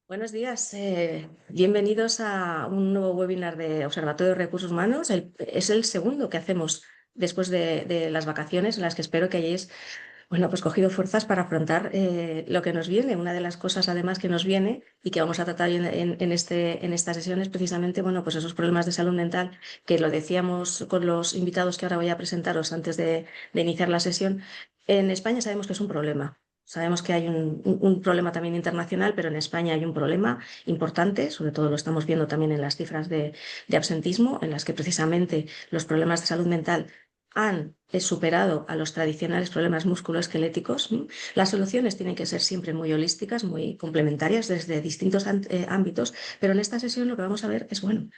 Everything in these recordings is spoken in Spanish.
Buenos días, bienvenidos a un nuevo webinar de Observatorio de Recursos Humanos. Es el segundo que hacemos después de las vacaciones, en las que espero que hayáis, bueno, pues cogido fuerzas para afrontar lo que nos viene. Una de las cosas, además, que nos viene y que vamos a tratar en esta sesión es precisamente, bueno, pues esos problemas de salud mental que lo decíamos con los invitados que ahora voy a presentaros antes de iniciar la sesión. En España sabemos que es un problema. Sabemos que hay un problema también internacional, pero en España hay un problema importante, sobre todo lo estamos viendo también en las cifras de absentismo, en las que precisamente los problemas de salud mental han superado a los tradicionales problemas musculoesqueléticos. Las soluciones tienen que ser siempre muy holísticas, muy complementarias desde distintos ámbitos, pero en esta sesión lo que vamos a ver es, bueno,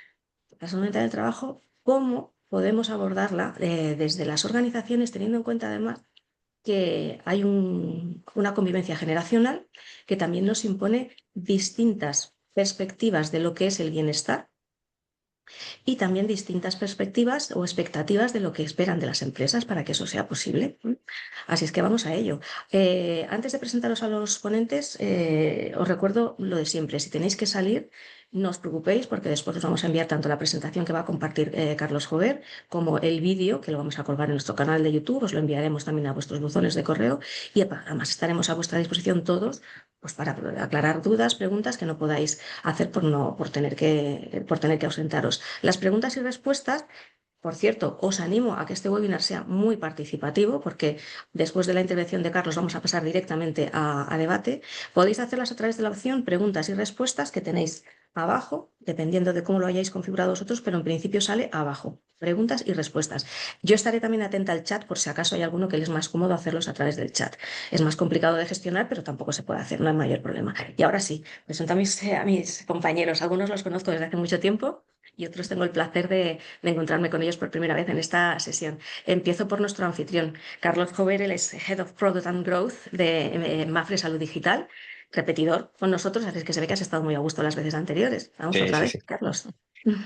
la salud mental del trabajo, cómo podemos abordarla desde las organizaciones, teniendo en cuenta además que hay una convivencia generacional que también nos impone distintas perspectivas de lo que es el bienestar y también distintas perspectivas o expectativas de lo que esperan de las empresas para que eso sea posible. Así es que vamos a ello. Antes de presentaros a los ponentes, os recuerdo lo de siempre. Si tenéis que salir, no os preocupéis porque después os vamos a enviar tanto la presentación que va a compartir Carlos Jover como el vídeo que lo vamos a colgar en nuestro canal de YouTube. Os lo enviaremos también a vuestros buzones de correo y además estaremos a vuestra disposición todos pues para aclarar dudas, preguntas que no podáis hacer por tener que ausentaros. Las preguntas y respuestas, por cierto, os animo a que este webinar sea muy participativo porque después de la intervención de Carlos vamos a pasar directamente a debate. Podéis hacerlas a través de la opción preguntas y respuestas que tenéis abajo, dependiendo de cómo lo hayáis configurado vosotros, pero en principio sale abajo. Preguntas y respuestas. Yo estaré también atenta al chat por si acaso hay alguno que les es más cómodo hacerlos a través del chat. Es más complicado de gestionar, pero tampoco se puede hacer, no hay mayor problema. Y ahora sí, presento a mis compañeros. Algunos los conozco desde hace mucho tiempo y otros tengo el placer de encontrarme con ellos por primera vez en esta sesión. Empiezo por nuestro anfitrión, Carlos Jover, él es Head of Product and Growth de Mafre Salud Digital, repetidor con nosotros, así que se ve que has estado muy a gusto las veces anteriores. Vamos Sí, otra sí, vez, sí. Carlos.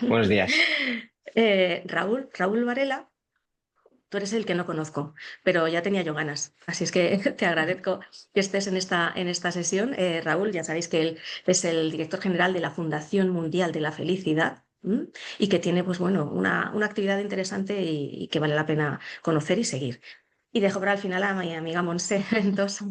Buenos días. Raúl Varela, tú eres el que no conozco, pero ya tenía yo ganas. Así es que te agradezco que estés en esta sesión. Raúl, ya sabéis que él es el director general de la Fundación Mundial de la Felicidad. Y que tiene, pues bueno, una actividad interesante y que vale la pena conocer y seguir. Y dejo para al final a mi amiga Monse Ventosa.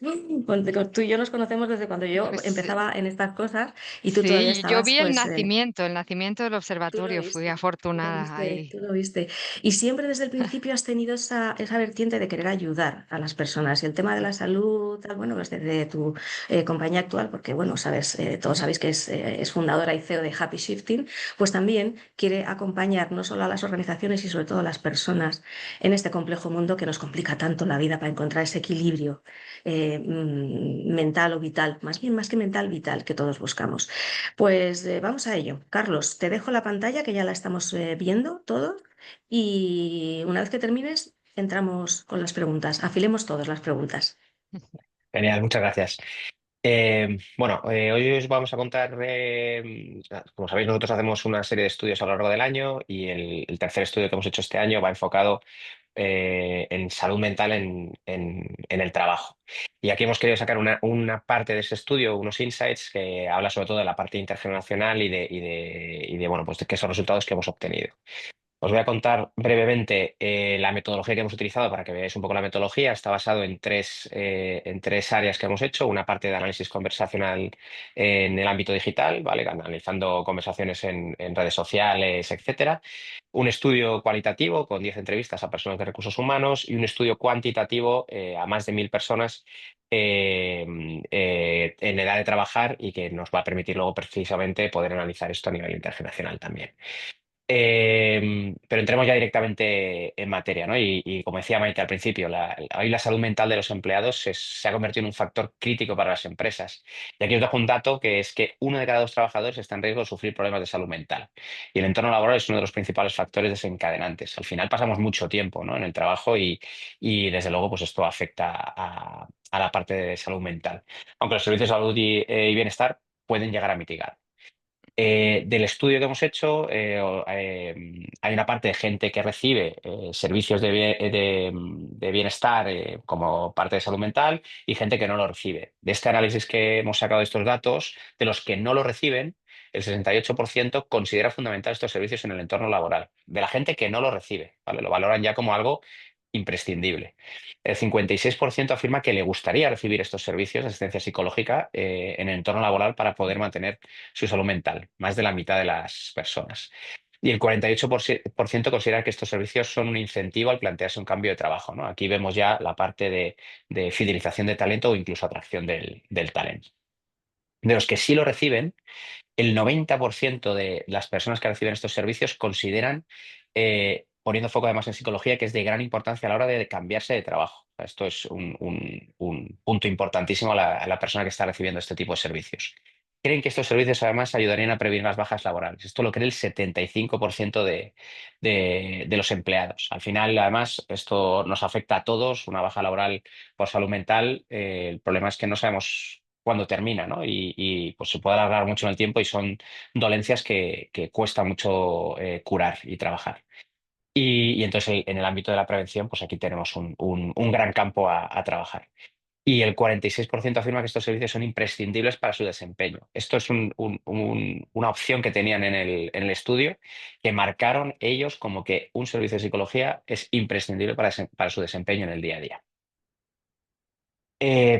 Tú y yo nos conocemos desde cuando yo Pues empezaba en estas cosas y tú todavía sí, yo estabas, vi pues, el nacimiento del tú lo observatorio, fui viste, tú lo afortunada viste, ahí. tú lo viste. Y siempre desde el principio has tenido esa vertiente de querer ayudar a las personas. Y el tema de la salud, tal, bueno, pues desde tu compañía actual, porque bueno, sabes, todos sabéis que es fundadora y CEO de Happy Shifting, pues también quiere acompañar no solo a las organizaciones y sobre todo a las personas en este complejo mundo que nos complica tanto la vida para encontrar ese equilibrio mental o vital, más bien más que mental, vital que todos buscamos. Pues vamos a ello. Carlos, te dejo la pantalla que ya la estamos viendo todos y una vez que termines entramos con las preguntas. Afilemos todas las preguntas. Genial, muchas gracias. Hoy os vamos a contar, como sabéis, nosotros hacemos una serie de estudios a lo largo del año y el tercer estudio que hemos hecho este año va enfocado en salud mental en el trabajo. Y aquí hemos querido sacar una parte de ese estudio, unos insights que habla sobre todo de la parte intergeneracional y de, bueno, pues de qué son los resultados que hemos obtenido. Os voy a contar brevemente la metodología que hemos utilizado para que veáis un poco la metodología. Está basado en tres áreas que hemos hecho. Una parte de análisis conversacional en el ámbito digital, ¿vale? Analizando conversaciones en redes sociales, etcétera. Un estudio cualitativo con 10 entrevistas a personas de recursos humanos y un estudio cuantitativo a más de 1.000 personas en edad de trabajar y que nos va a permitir luego precisamente poder analizar esto a nivel internacional también. Pero entremos ya directamente en materia, ¿no? Y como decía Maite al principio, hoy la salud mental de los empleados se ha convertido en un factor crítico para las empresas. Y aquí os dejo un dato que es que uno de cada dos trabajadores está en riesgo de sufrir problemas de salud mental. Y el entorno laboral es uno de los principales factores desencadenantes. Al final pasamos mucho tiempo, ¿no? En el trabajo y desde luego pues esto afecta a la parte de salud mental. Aunque los servicios de salud y bienestar pueden llegar a mitigar. Del estudio que hemos hecho, hay una parte de gente que recibe servicios de bienestar como parte de salud mental y gente que no lo recibe. De este análisis que hemos sacado de estos datos, de los que no lo reciben, el 68% considera fundamental estos servicios en el entorno laboral. De la gente que no lo recibe, ¿vale? Lo valoran ya como algo imprescindible. El 56% afirma que le gustaría recibir estos servicios de asistencia psicológica en el entorno laboral para poder mantener su salud mental, más de la mitad de las personas. Y el 48% considera que estos servicios son un incentivo al plantearse un cambio de trabajo, ¿no? Aquí vemos ya la parte de fidelización de talento o incluso atracción del talento. De los que sí lo reciben, el 90% de las personas que reciben estos servicios consideran, poniendo foco además en psicología, que es de gran importancia a la hora de cambiarse de trabajo. O sea, esto es un punto importantísimo a la persona que está recibiendo este tipo de servicios. Creen que estos servicios además ayudarían a prevenir las bajas laborales. Esto lo cree el 75% de los empleados. Al final, además, esto nos afecta a todos, una baja laboral por salud mental. El problema es que no sabemos cuándo termina, ¿no? Pues se puede alargar mucho en el tiempo y son dolencias que cuesta mucho curar y trabajar. Y entonces en el ámbito de la prevención, pues aquí tenemos un gran campo a trabajar. Y el 46% afirma que estos servicios son imprescindibles para su desempeño. Esto es una opción que tenían en el estudio, que marcaron ellos como que un servicio de psicología es imprescindible para su desempeño en el día a día.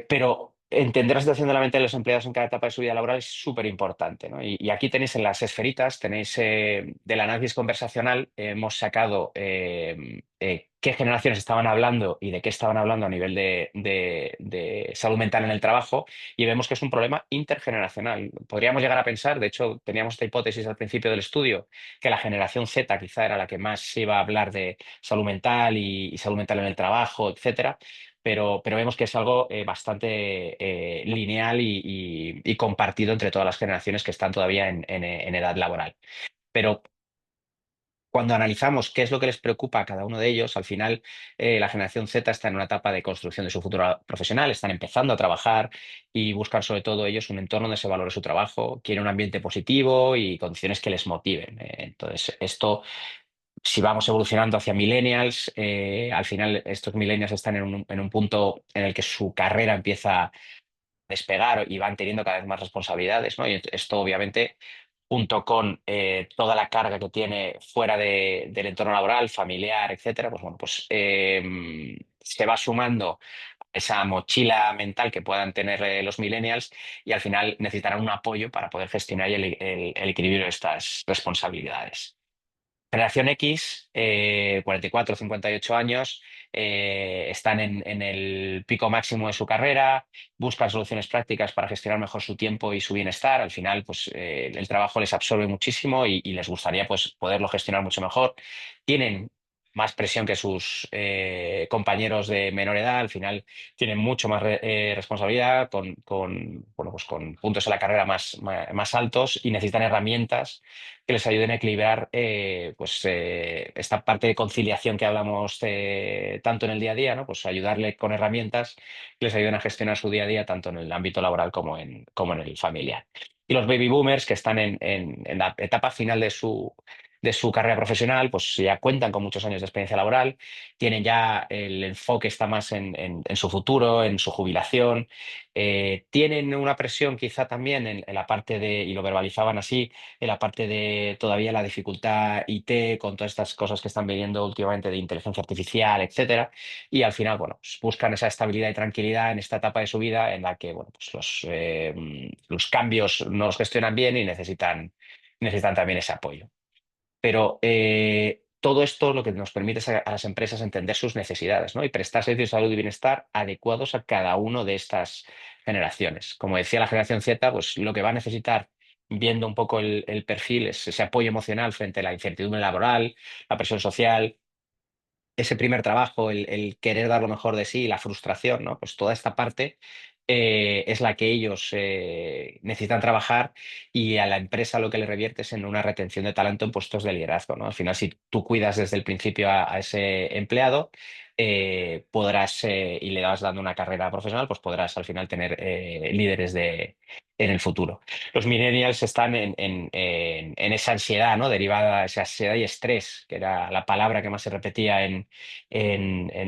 Pero entender la situación de la mente de los empleados en cada etapa de su vida laboral es súper importante, ¿no? Y aquí tenéis en las esferitas, tenéis del análisis conversacional, hemos sacado qué generaciones estaban hablando y de qué estaban hablando a nivel de salud mental en el trabajo, y vemos que es un problema intergeneracional. Podríamos llegar a pensar, de hecho, teníamos esta hipótesis al principio del estudio, que la generación Z quizá era la que más iba a hablar de salud mental y salud mental en el trabajo, etcétera, pero vemos que es algo bastante lineal y compartido entre todas las generaciones que están todavía en edad laboral. Pero cuando analizamos qué es lo que les preocupa a cada uno de ellos, al final la generación Z está en una etapa de construcción de su futuro profesional, están empezando a trabajar y buscan sobre todo ellos un entorno donde se valore su trabajo, quieren un ambiente positivo y condiciones que les motiven. Entonces, esto, si vamos evolucionando hacia millennials, al final estos millennials están en un punto en el que su carrera empieza a despegar y van teniendo cada vez más responsabilidades, ¿no? Y esto obviamente, junto con toda la carga que tiene fuera del entorno laboral, familiar, etcétera, pues bueno, pues se va sumando esa mochila mental que puedan tener los millennials y al final necesitarán un apoyo para poder gestionar el equilibrio de estas responsabilidades. Generación X, 44 o 58 años, están en el pico máximo de su carrera, buscan soluciones prácticas para gestionar mejor su tiempo y su bienestar. Al final, pues el trabajo les absorbe muchísimo y les gustaría pues, poderlo gestionar mucho mejor. Tienen más presión que sus compañeros de menor edad, al final tienen mucho más responsabilidad, bueno, pues con puntos en la carrera más altos y necesitan herramientas que les ayuden a equilibrar pues, esta parte de conciliación que hablamos tanto en el día a día, ¿no? Pues ayudarle con herramientas que les ayuden a gestionar su día a día tanto en el ámbito laboral como en el familiar. Y los baby boomers que están en la etapa final de su carrera profesional, pues ya cuentan con muchos años de experiencia laboral, tienen ya el enfoque está más en su futuro, en su jubilación, tienen una presión quizá también en la parte y lo verbalizaban así, en la parte de todavía la dificultad IT con todas estas cosas que están viniendo últimamente de inteligencia artificial, etcétera. Y al final, bueno, pues buscan esa estabilidad y tranquilidad en esta etapa de su vida en la que, bueno, pues los cambios no los gestionan bien y necesitan también ese apoyo. Pero todo esto lo que nos permite es a las empresas entender sus necesidades, ¿no? Y prestar servicios de salud y bienestar adecuados a cada uno de estas generaciones. Como decía la generación Z, pues lo que va a necesitar, viendo un poco el perfil, es ese apoyo emocional frente a la incertidumbre laboral, la presión social, ese primer trabajo, el querer dar lo mejor de sí, la frustración, ¿no? Pues toda esta parte es la que ellos necesitan trabajar y a la empresa lo que le revierte es en una retención de talento en puestos de liderazgo, ¿no? Al final, si tú cuidas desde el principio a ese empleado, podrás, y le vas dando una carrera profesional, pues podrás al final tener líderes en el futuro. Los millennials están en esa ansiedad, ¿no? Derivada, esa ansiedad y estrés, que era la palabra que más se repetía en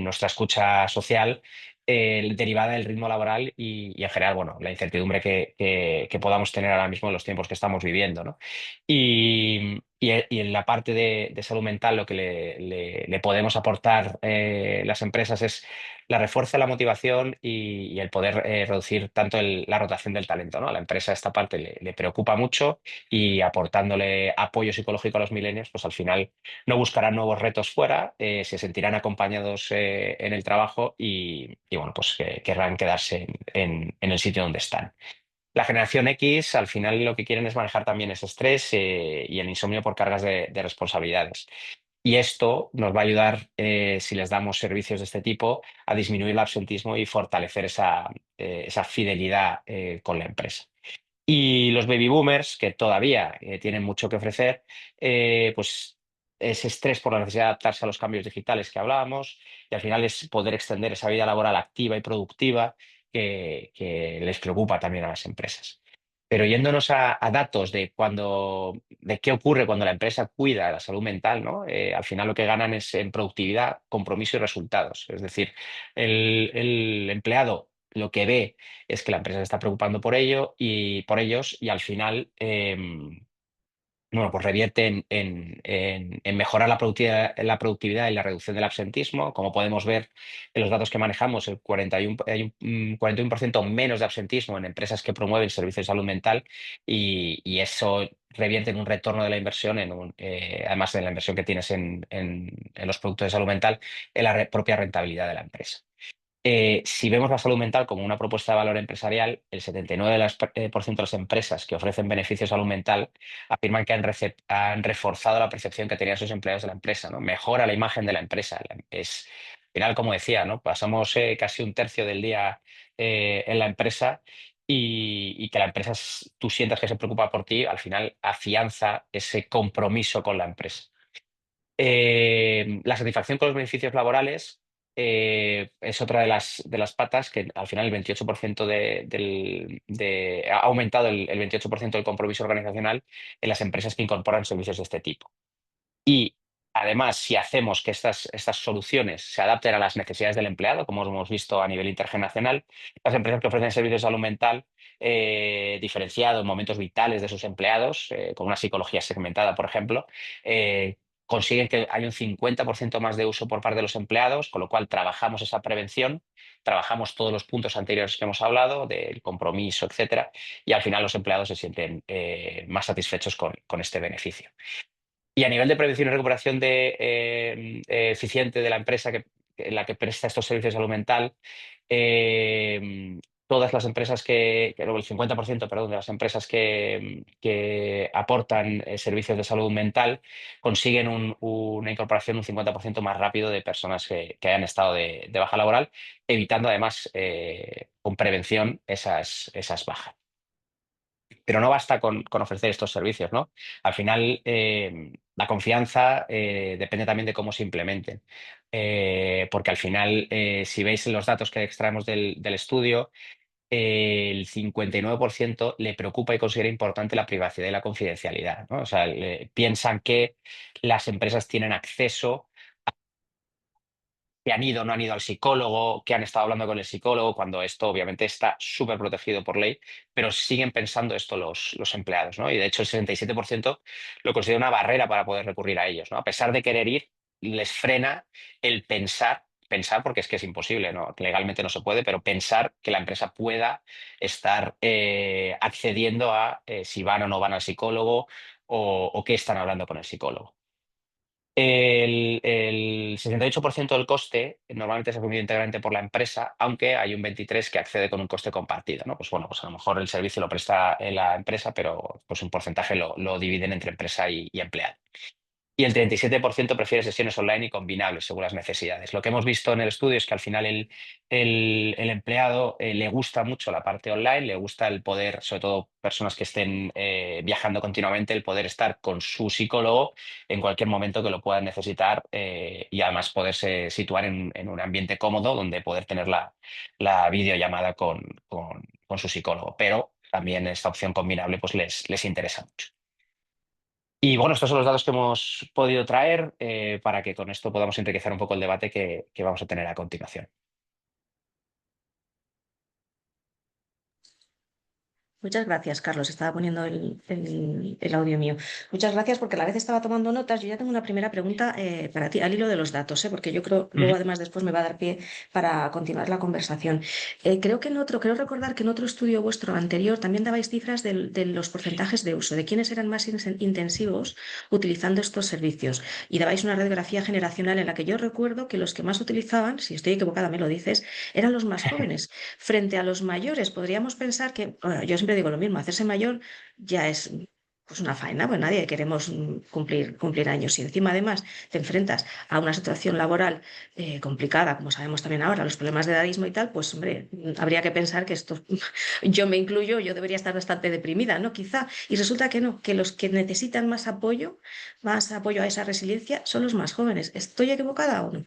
nuestra escucha social, derivada del ritmo laboral y en general, bueno, la incertidumbre que podamos tener ahora mismo en los tiempos que estamos viviendo, ¿no? Y en la parte de salud mental, lo que le podemos aportar las empresas es la refuerza la motivación y el poder reducir tanto la rotación del talento, ¿no? A la empresa esta parte le preocupa mucho y aportándole apoyo psicológico a los millennials, pues al final no buscarán nuevos retos fuera, se sentirán acompañados en el trabajo y, bueno, pues que querrán quedarse en el sitio donde están. La generación X al final lo que quieren es manejar también ese estrés y el insomnio por cargas de responsabilidades. Y esto nos va a ayudar, si les damos servicios de este tipo, a disminuir el absentismo y fortalecer esa fidelidad con la empresa. Y los baby boomers, que todavía tienen mucho que ofrecer, pues ese estrés por la necesidad de adaptarse a los cambios digitales que hablábamos, y al final es poder extender esa vida laboral activa y productiva que les preocupa también a las empresas. Pero yéndonos a datos de qué ocurre cuando la empresa cuida la salud mental, ¿no? Al final lo que ganan es en productividad, compromiso y resultados. Es decir, el empleado lo que ve es que la empresa se está preocupando por ello y por ellos y al final bueno, pues revierte en mejorar la productividad y la reducción del absentismo. Como podemos ver en los datos que manejamos, hay un 41% menos de absentismo en empresas que promueven servicios de salud mental y eso revierte en un retorno de la inversión, además de la inversión que tienes en los productos de salud mental, en la propia rentabilidad de la empresa. Si vemos la salud mental como una propuesta de valor empresarial, el 79% de las empresas que ofrecen beneficios de salud mental afirman que han reforzado la percepción que tenían sus empleados de la empresa, ¿no? Mejora la imagen de la empresa. Al final, como decía, ¿no? Pasamos casi un tercio del día en la empresa y que la empresa, tú sientas que se preocupa por ti, al final afianza ese compromiso con la empresa. La satisfacción con los beneficios laborales es otra de las patas que al final el 28% ha aumentado el 28% del compromiso organizacional en las empresas que incorporan servicios de este tipo. Y además, si hacemos que estas soluciones se adapten a las necesidades del empleado, como hemos visto a nivel internacional, las empresas que ofrecen servicios de salud mental diferenciado en momentos vitales de sus empleados, con una psicología segmentada, por ejemplo, consiguen que haya un 50% más de uso por parte de los empleados, con lo cual trabajamos esa prevención, trabajamos todos los puntos anteriores que hemos hablado, del compromiso, etcétera, y al final los empleados se sienten más satisfechos con este beneficio. Y a nivel de prevención y recuperación eficiente de la empresa en la que presta estos servicios de salud mental, todas las empresas el 50%, perdón, de las empresas que aportan servicios de salud mental consiguen una incorporación un 50% más rápido de personas que hayan estado de baja laboral, evitando además con prevención esas bajas. Pero no basta con ofrecer estos servicios, ¿no? Al final, la confianza depende también de cómo se implementen. Porque al final, si veis los datos que extraemos del estudio, el 59% le preocupa y considera importante la privacidad y la confidencialidad, ¿no? O sea, piensan que las empresas tienen acceso, que han ido o no han ido al psicólogo, que han estado hablando con el psicólogo, cuando esto obviamente está súper protegido por ley, pero siguen pensando esto los empleados, ¿no? Y de hecho el 67% lo considera una barrera para poder recurrir a ellos, ¿no? A pesar de querer ir, les frena el pensar porque es que es imposible, ¿no? Legalmente no se puede, pero pensar que la empresa pueda estar accediendo a si van o no van al psicólogo o qué están hablando con el psicólogo. El 68% del coste normalmente es asumido íntegramente por la empresa, aunque hay un 23% que accede con un coste compartido, ¿no? Pues bueno, pues a lo mejor el servicio lo presta la empresa, pero pues un porcentaje lo dividen entre empresa y empleado. y el 37% prefiere sesiones online y combinables según las necesidades. Lo que hemos visto en el estudio es que al final el empleado le gusta mucho la parte online, le gusta el poder, sobre todo personas que estén viajando continuamente, el poder estar con su psicólogo en cualquier momento que lo puedan necesitar, y además poderse situar en un ambiente cómodo donde poder tener la videollamada con su psicólogo. Pero también esta opción combinable pues les interesa mucho. Y bueno, estos son los datos que hemos podido traer, para que con esto podamos enriquecer un poco el debate que vamos a tener a continuación. Muchas gracias, Carlos. Estaba poniendo el audio mío. Muchas gracias porque a la vez estaba tomando notas. Yo ya tengo una primera pregunta para ti, al hilo de los datos, porque yo creo, luego Ujú. además después me va a dar pie para continuar la conversación. Creo recordar que en otro estudio vuestro anterior también dabais cifras de los porcentajes de uso, de quiénes eran más intensivos utilizando estos servicios. Y dabais una radiografía generacional en la que yo recuerdo que los que más utilizaban, si estoy equivocada me lo dices, eran los más jóvenes. Frente a los mayores, podríamos pensar que, bueno, yo siempre digo lo mismo, hacerse mayor ya es pues una faena, pues nadie queremos cumplir años. Y encima además te enfrentas a una situación laboral complicada, como sabemos también ahora, los problemas de edadismo y tal, pues hombre, habría que pensar que esto, yo me incluyo, yo debería estar bastante deprimida, ¿no? Quizá. Y resulta que no, que los que necesitan más apoyo a esa resiliencia, son los más jóvenes. ¿Estoy equivocada o no?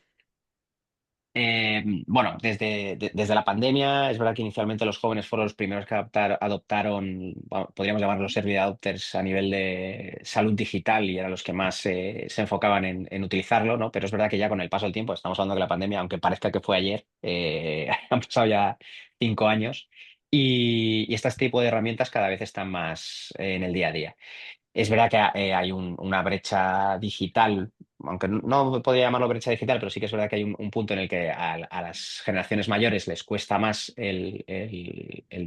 Bueno, desde la pandemia, es verdad que inicialmente los jóvenes fueron los primeros que adoptaron, bueno, podríamos llamarlos early adopters a nivel de salud digital, y eran los que más se enfocaban en utilizarlo, ¿no? Pero es verdad que ya con el paso del tiempo, estamos hablando de la pandemia, aunque parezca que fue ayer, han pasado ya 5 años, y este tipo de herramientas cada vez están más en el día a día. Es verdad que hay una brecha digital, aunque no podría llamarlo brecha digital, pero sí que es verdad que hay un punto en el que a las generaciones mayores les cuesta más el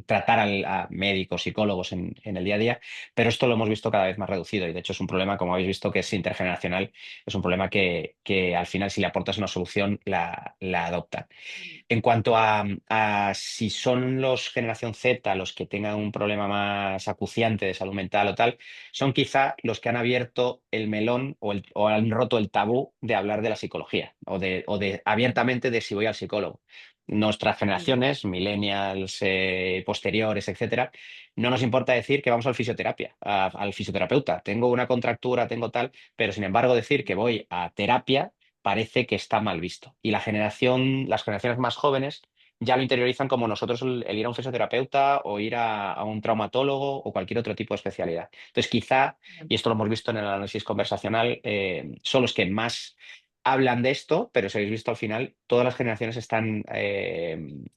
tratar a médicos, psicólogos en el día a día, pero esto lo hemos visto cada vez más reducido, y de hecho es un problema, como habéis visto, que es intergeneracional, es un problema que al final, si le aportas una solución, la adoptan. En cuanto a si son los generación Z los que tengan un problema más acuciante de salud mental o tal, son quizá los que han abierto el melón, o han roto el tabú de hablar de la psicología, o de abiertamente de si voy al psicólogo. Nuestras Mm. generaciones, millennials, posteriores, etcétera, no nos importa decir que vamos al fisioterapia, al fisioterapeuta. Tengo una contractura, tengo tal, pero sin embargo decir que voy a terapia parece que está mal visto. Y las generaciones más jóvenes ya lo interiorizan como nosotros el ir a un fisioterapeuta, o ir a un traumatólogo, o cualquier otro tipo de especialidad. Entonces, quizá, y esto lo hemos visto en el análisis conversacional, son los que más hablan de esto, pero si habéis visto al final, todas las generaciones están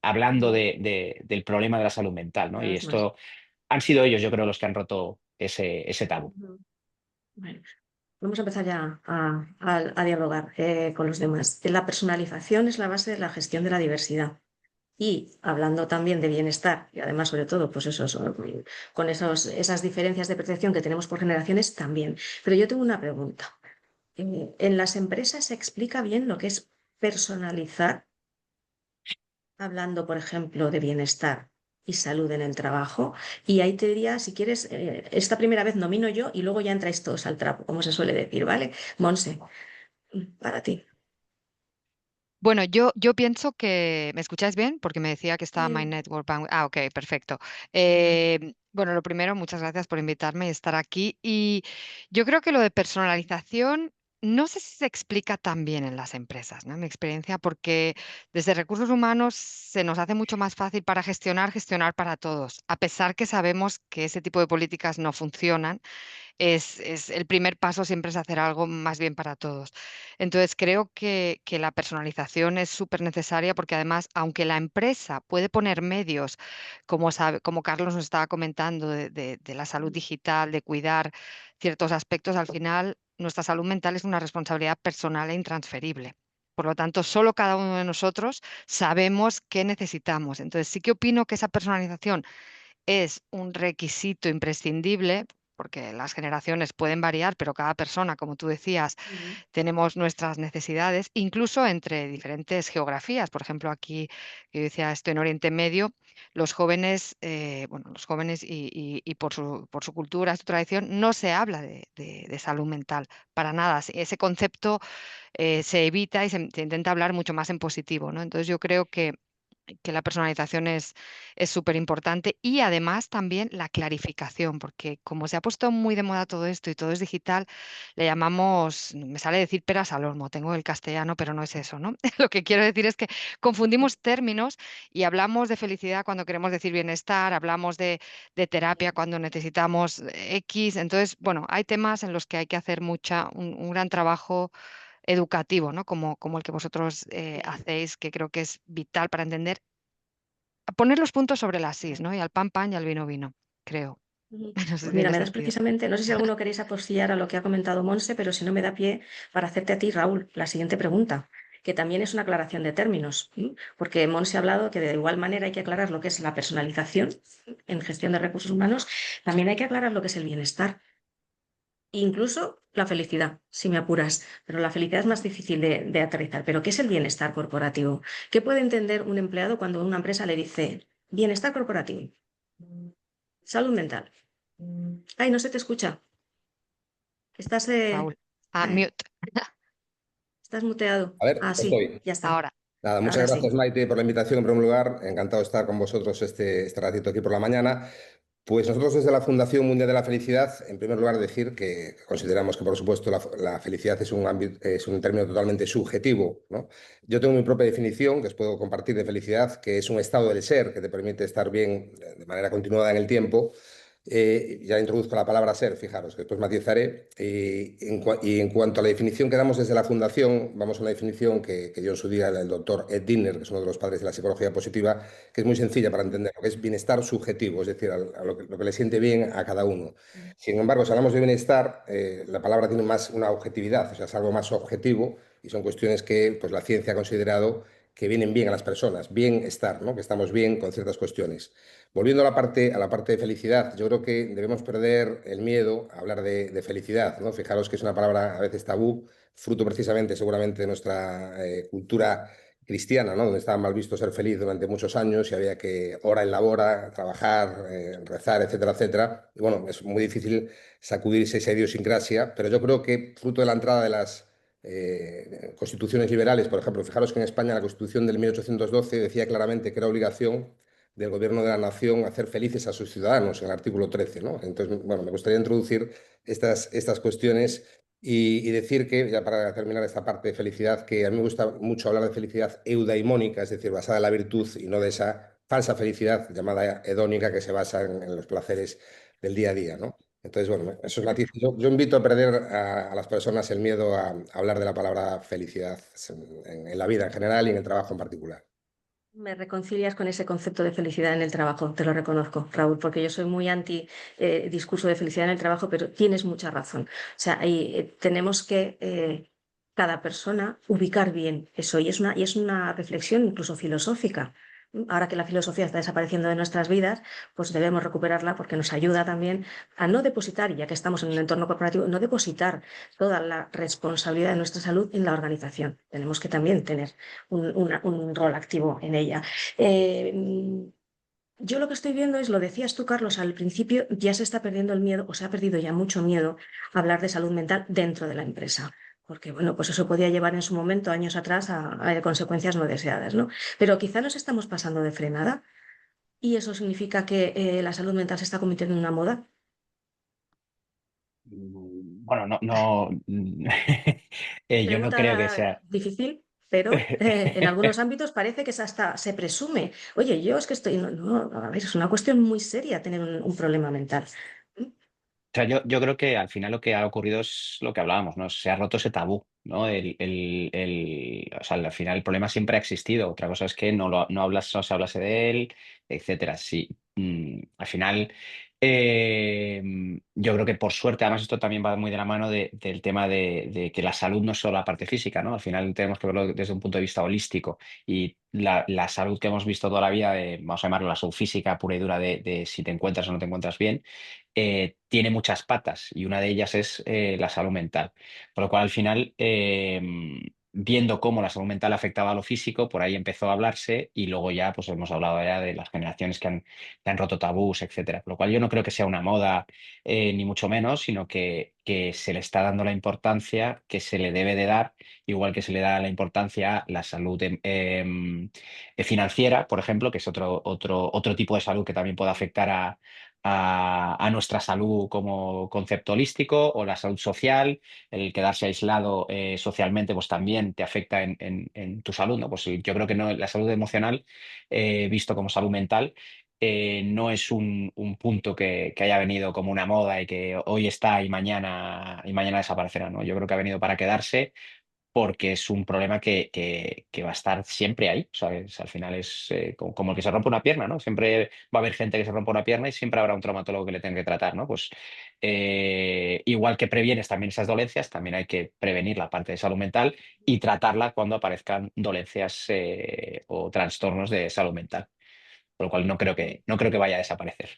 hablando Mm. del problema de la salud mental, ¿no? Cada Y vez más. esto han sido ellos, yo creo, los que han roto ese tabú. Ujú. Bueno, vamos a empezar ya a dialogar con los demás. La personalización es la base de la gestión de la diversidad. Y hablando también de bienestar, y además, sobre todo, pues eso, con esas diferencias de percepción que tenemos por generaciones también. Pero yo tengo una pregunta. ¿En las empresas se explica bien lo que es personalizar, hablando, por ejemplo, de bienestar y salud en el trabajo? Y ahí te diría, si quieres, esta primera vez nomino yo y luego ya entráis todos al trapo, como se suele decir, ¿vale? Monse, para ti. Bueno, yo pienso que, ¿me escucháis bien? Porque me decía que estaba My Sí. Network. Ok, perfecto. Fenomenal. Bueno, lo primero, muchas gracias por invitarme y estar aquí. Y yo creo que lo de personalización, no sé si se explica tan bien en las empresas, ¿no? En mi experiencia, porque desde recursos humanos se nos hace mucho más fácil para gestionar para todos, a pesar que sabemos que ese tipo de políticas no funcionan. Es el primer paso, siempre es hacer algo más bien para todos. Entonces, creo que la personalización es súper necesaria, porque además, aunque la empresa puede poner medios, como Carlos nos estaba comentando, de la salud digital, de cuidar ciertos aspectos, al final nuestra salud mental es una responsabilidad personal e intransferible. Por lo tanto, solo cada uno de nosotros sabemos qué necesitamos. Entonces, sí que opino que esa personalización es un requisito imprescindible, porque las generaciones pueden variar, pero cada persona, como tú decías, Ujú. tenemos nuestras necesidades, incluso entre diferentes geografías. Por ejemplo, aquí, que yo decía, estoy en Oriente Medio, los jóvenes, bueno, los jóvenes y por su cultura, su tradición, no se habla de salud mental para nada. Ese concepto se evita y se intenta hablar mucho más en positivo, ¿no? Entonces yo creo que la personalización es súper importante y además también la clarificación, porque como se ha puesto muy de moda todo esto y todo es digital, le llamamos, me sale decir peras al olmo, tengo el castellano, pero no es eso, ¿no? Lo que quiero decir es que confundimos términos y hablamos de felicidad cuando queremos decir bienestar, hablamos de terapia cuando necesitamos X. Entonces, bueno, hay temas en los que hay que hacer un gran trabajo educativo, ¿no? Como el que vosotros hacéis, que creo que es vital para entender, a poner los puntos sobre las is, ¿no? Y al pan pan y al vino vino, creo. Ujú. No sé si Pues mira, tiene me das sentido. precisamente, no sé si alguno queréis apostillar a lo que ha comentado Monse, pero si no me da pie para hacerte a ti, Raúl, la siguiente pregunta, que también es una aclaración de términos, ¿m? Porque Monse ha hablado que de igual manera hay que aclarar lo que es la personalización en gestión de recursos humanos, también hay que aclarar lo que es el bienestar, incluso la felicidad, si me apuras, pero la felicidad es más difícil de aterrizar. Pero ¿qué es el bienestar corporativo? ¿Qué puede entender un empleado cuando una empresa le dice bienestar corporativo, salud mental? Ay, no se te escucha. Estás, Raúl. Ah, ay, mute. estás muteado. A ver, Ah, sí, estoy. ya está. Ahora. Nada, muchas Ahora gracias, sí. Maite, por la invitación en primer lugar. Encantado de estar con vosotros este ratito aquí por la mañana. Pues nosotros desde la Fundación Mundial de la Felicidad, en primer lugar decir que consideramos que, por supuesto, la felicidad es es un término totalmente subjetivo, ¿no? Yo tengo mi propia definición que os puedo compartir de felicidad, que es un estado del ser que te permite estar bien de manera continuada en el tiempo. Ya introduzco la palabra ser, fijaros, que después matizaré. Y en cuanto a la definición que damos desde la Fundación, vamos a una definición que dio en su día el doctor Ed Diener, que es uno de los padres de la psicología positiva, que es muy sencilla para entender, lo que es bienestar subjetivo, es decir, a lo que le siente bien a cada uno. Sin embargo, si hablamos de bienestar, la palabra tiene más una objetividad, o sea, es algo más objetivo y son cuestiones que pues, la ciencia ha considerado que vienen bien a las personas, bienestar, ¿no? Que estamos bien con ciertas cuestiones. Volviendo a la parte de felicidad, yo creo que debemos perder el miedo a hablar de felicidad, ¿no? Fijaros que es una palabra a veces tabú, fruto precisamente seguramente de nuestra cultura cristiana, ¿no? Donde estaba mal visto ser feliz durante muchos años y había que hora en la hora, trabajar, rezar, etcétera, etcétera. Y bueno, es muy difícil sacudirse esa idiosincrasia, pero yo creo que fruto de la entrada de las constituciones liberales, por ejemplo, fijaros que en España la Constitución del 1812 decía claramente que era obligación del gobierno de la nación hacer felices a sus ciudadanos, en el artículo 13, ¿no? Entonces, bueno, me gustaría introducir estas cuestiones y decir que, ya para terminar esta parte de felicidad, que a mí me gusta mucho hablar de felicidad eudaimónica, es decir, basada en la virtud y no de esa falsa felicidad llamada hedónica que se basa en los placeres del día a día, ¿no? Entonces, bueno, eso es matiz. Yo invito a perder a las personas el miedo a hablar de la palabra felicidad en la vida en general y en el trabajo en particular. Me reconcilias con ese concepto de felicidad en el trabajo, te lo reconozco, Raúl, porque yo soy muy anti discurso de felicidad en el trabajo, pero tienes mucha razón. O sea, ahí, tenemos que cada persona ubicar bien eso y es una reflexión incluso filosófica. Ahora que la filosofía está desapareciendo de nuestras vidas, pues debemos recuperarla porque nos ayuda también a no depositar, ya que estamos en un entorno corporativo, no depositar toda la responsabilidad de nuestra salud en la organización. Tenemos que también tener un rol activo en ella. Yo lo que estoy viendo es, lo decías tú, Carlos, al principio ya se está perdiendo el miedo, o se ha perdido ya mucho miedo a hablar de salud mental dentro de la empresa. Porque, bueno, pues eso podía llevar en su momento, años atrás, a consecuencias no deseadas, ¿no? Pero quizá nos estamos pasando de frenada y eso significa que la salud mental se está convirtiendo en una moda. Bueno, no, yo no creo que Pregunta sea. difícil, pero en algunos ámbitos parece que hasta se presume. Oye, yo es que estoy. No, no, a ver, es una cuestión muy seria tener un problema mental. O sea, yo creo que al final lo que ha ocurrido es lo que hablábamos, ¿no? Se ha roto ese tabú, ¿no? O sea, al final el problema siempre ha existido. Otra cosa es que no hablas, no se hablase de él, etcétera. Sí, al final, yo creo que por suerte, además esto también va muy de la mano del tema de que la salud no es solo la parte física, ¿no? Al final tenemos que verlo desde un punto de vista holístico y la salud que hemos visto toda la vida, vamos a llamarlo la salud física pura y dura de si te encuentras o no te encuentras bien, tiene muchas patas y una de ellas es la salud mental. Por lo cual, al final, viendo cómo la salud mental afectaba a lo físico, por ahí empezó a hablarse y luego ya pues hemos hablado ya de las generaciones que han roto tabús, etcétera. Por lo cual yo no creo que sea una moda, ni mucho menos, sino que se le está dando la importancia que se le debe de dar, igual que se le da la importancia a la salud financiera, por ejemplo, que es otro tipo de salud que también puede afectar a nuestra salud como concepto holístico, o la salud social, el quedarse aislado socialmente, pues también te afecta en tu salud, ¿no? Pues sí, yo creo que no, la salud emocional, visto como salud mental, no es un punto que haya venido como una moda y que hoy está y mañana desaparecerá, ¿no? Yo creo que ha venido para quedarse porque es un problema que va a estar siempre ahí, ¿sabes? Al final es como el que se rompe una pierna, ¿no? Siempre va a haber gente que se rompe una pierna y siempre habrá un traumatólogo que le tenga que tratar, ¿no? Pues igual que previenes también esas dolencias, también hay que prevenir la parte de salud mental y tratarla cuando aparezcan dolencias o trastornos de salud mental. Por lo cual no creo que vaya a desaparecer.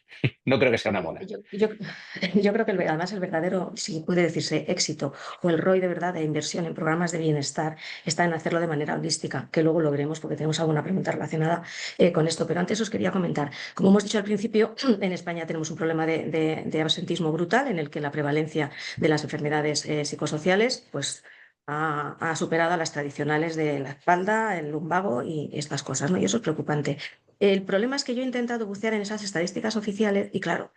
No creo que sea una moda. Yo creo que además el verdadero, si puede decirse, éxito o el ROI de verdad de inversión en programas de bienestar está en hacerlo de manera holística, que luego lo veremos porque tenemos alguna pregunta relacionada con esto. Pero antes os quería comentar, como hemos dicho al principio, en España tenemos un problema de absentismo brutal en el que la prevalencia de las enfermedades psicosociales pues, ha superado a las tradicionales de la espalda, el lumbago y estas cosas, ¿no? Y eso es preocupante. El problema es que yo he intentado bucear en esas estadísticas oficiales y claro,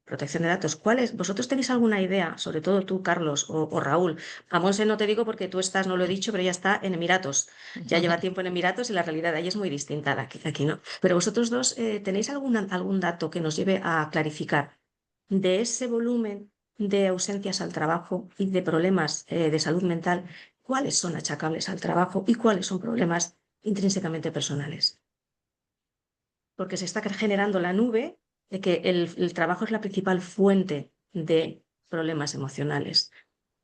protección de datos. ¿Vosotros tenéis alguna idea, sobre todo tú, Carlos o Raúl? A Monse no te digo porque tú estás, no lo he dicho, pero ella está en Emiratos. Ya lleva tiempo en Emiratos y la realidad de ahí es muy distinta a la que aquí, ¿no? Pero vosotros dos, ¿tenéis algún dato que nos lleve a clarificar de ese volumen de ausencias al trabajo y de problemas de salud mental, cuáles son achacables al trabajo y cuáles son problemas intrínsecamente personales? Porque se está generando la nube de que el trabajo es la principal fuente de problemas emocionales.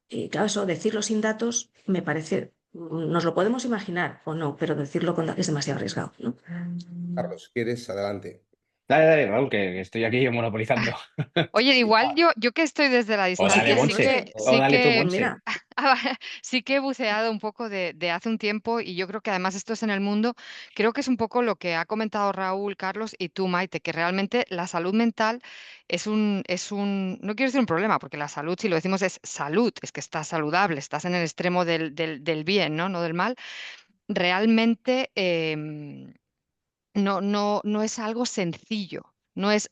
Y claro, eso, decirlo sin datos, me parece, nos lo podemos imaginar o no, pero decirlo es demasiado arriesgado, ¿no? Carlos, ¿quieres? Adelante. Dale, dale, Raúl, que estoy aquí monopolizando. Oye, igual yo que estoy desde la O Si dale, distancia, quieres, sí Monse. que, Monse, O dale tú, pues Monse. mira, sí que he buceado un poco de hace un tiempo y yo creo que además esto es en el mundo, creo que es un poco lo que ha comentado Raúl, Carlos y tú, Maite, que realmente la salud mental no quiero decir un problema, porque la salud, si lo decimos, es salud, es que estás saludable, estás en el extremo del bien, ¿no? No del mal. Realmente no es algo sencillo, no es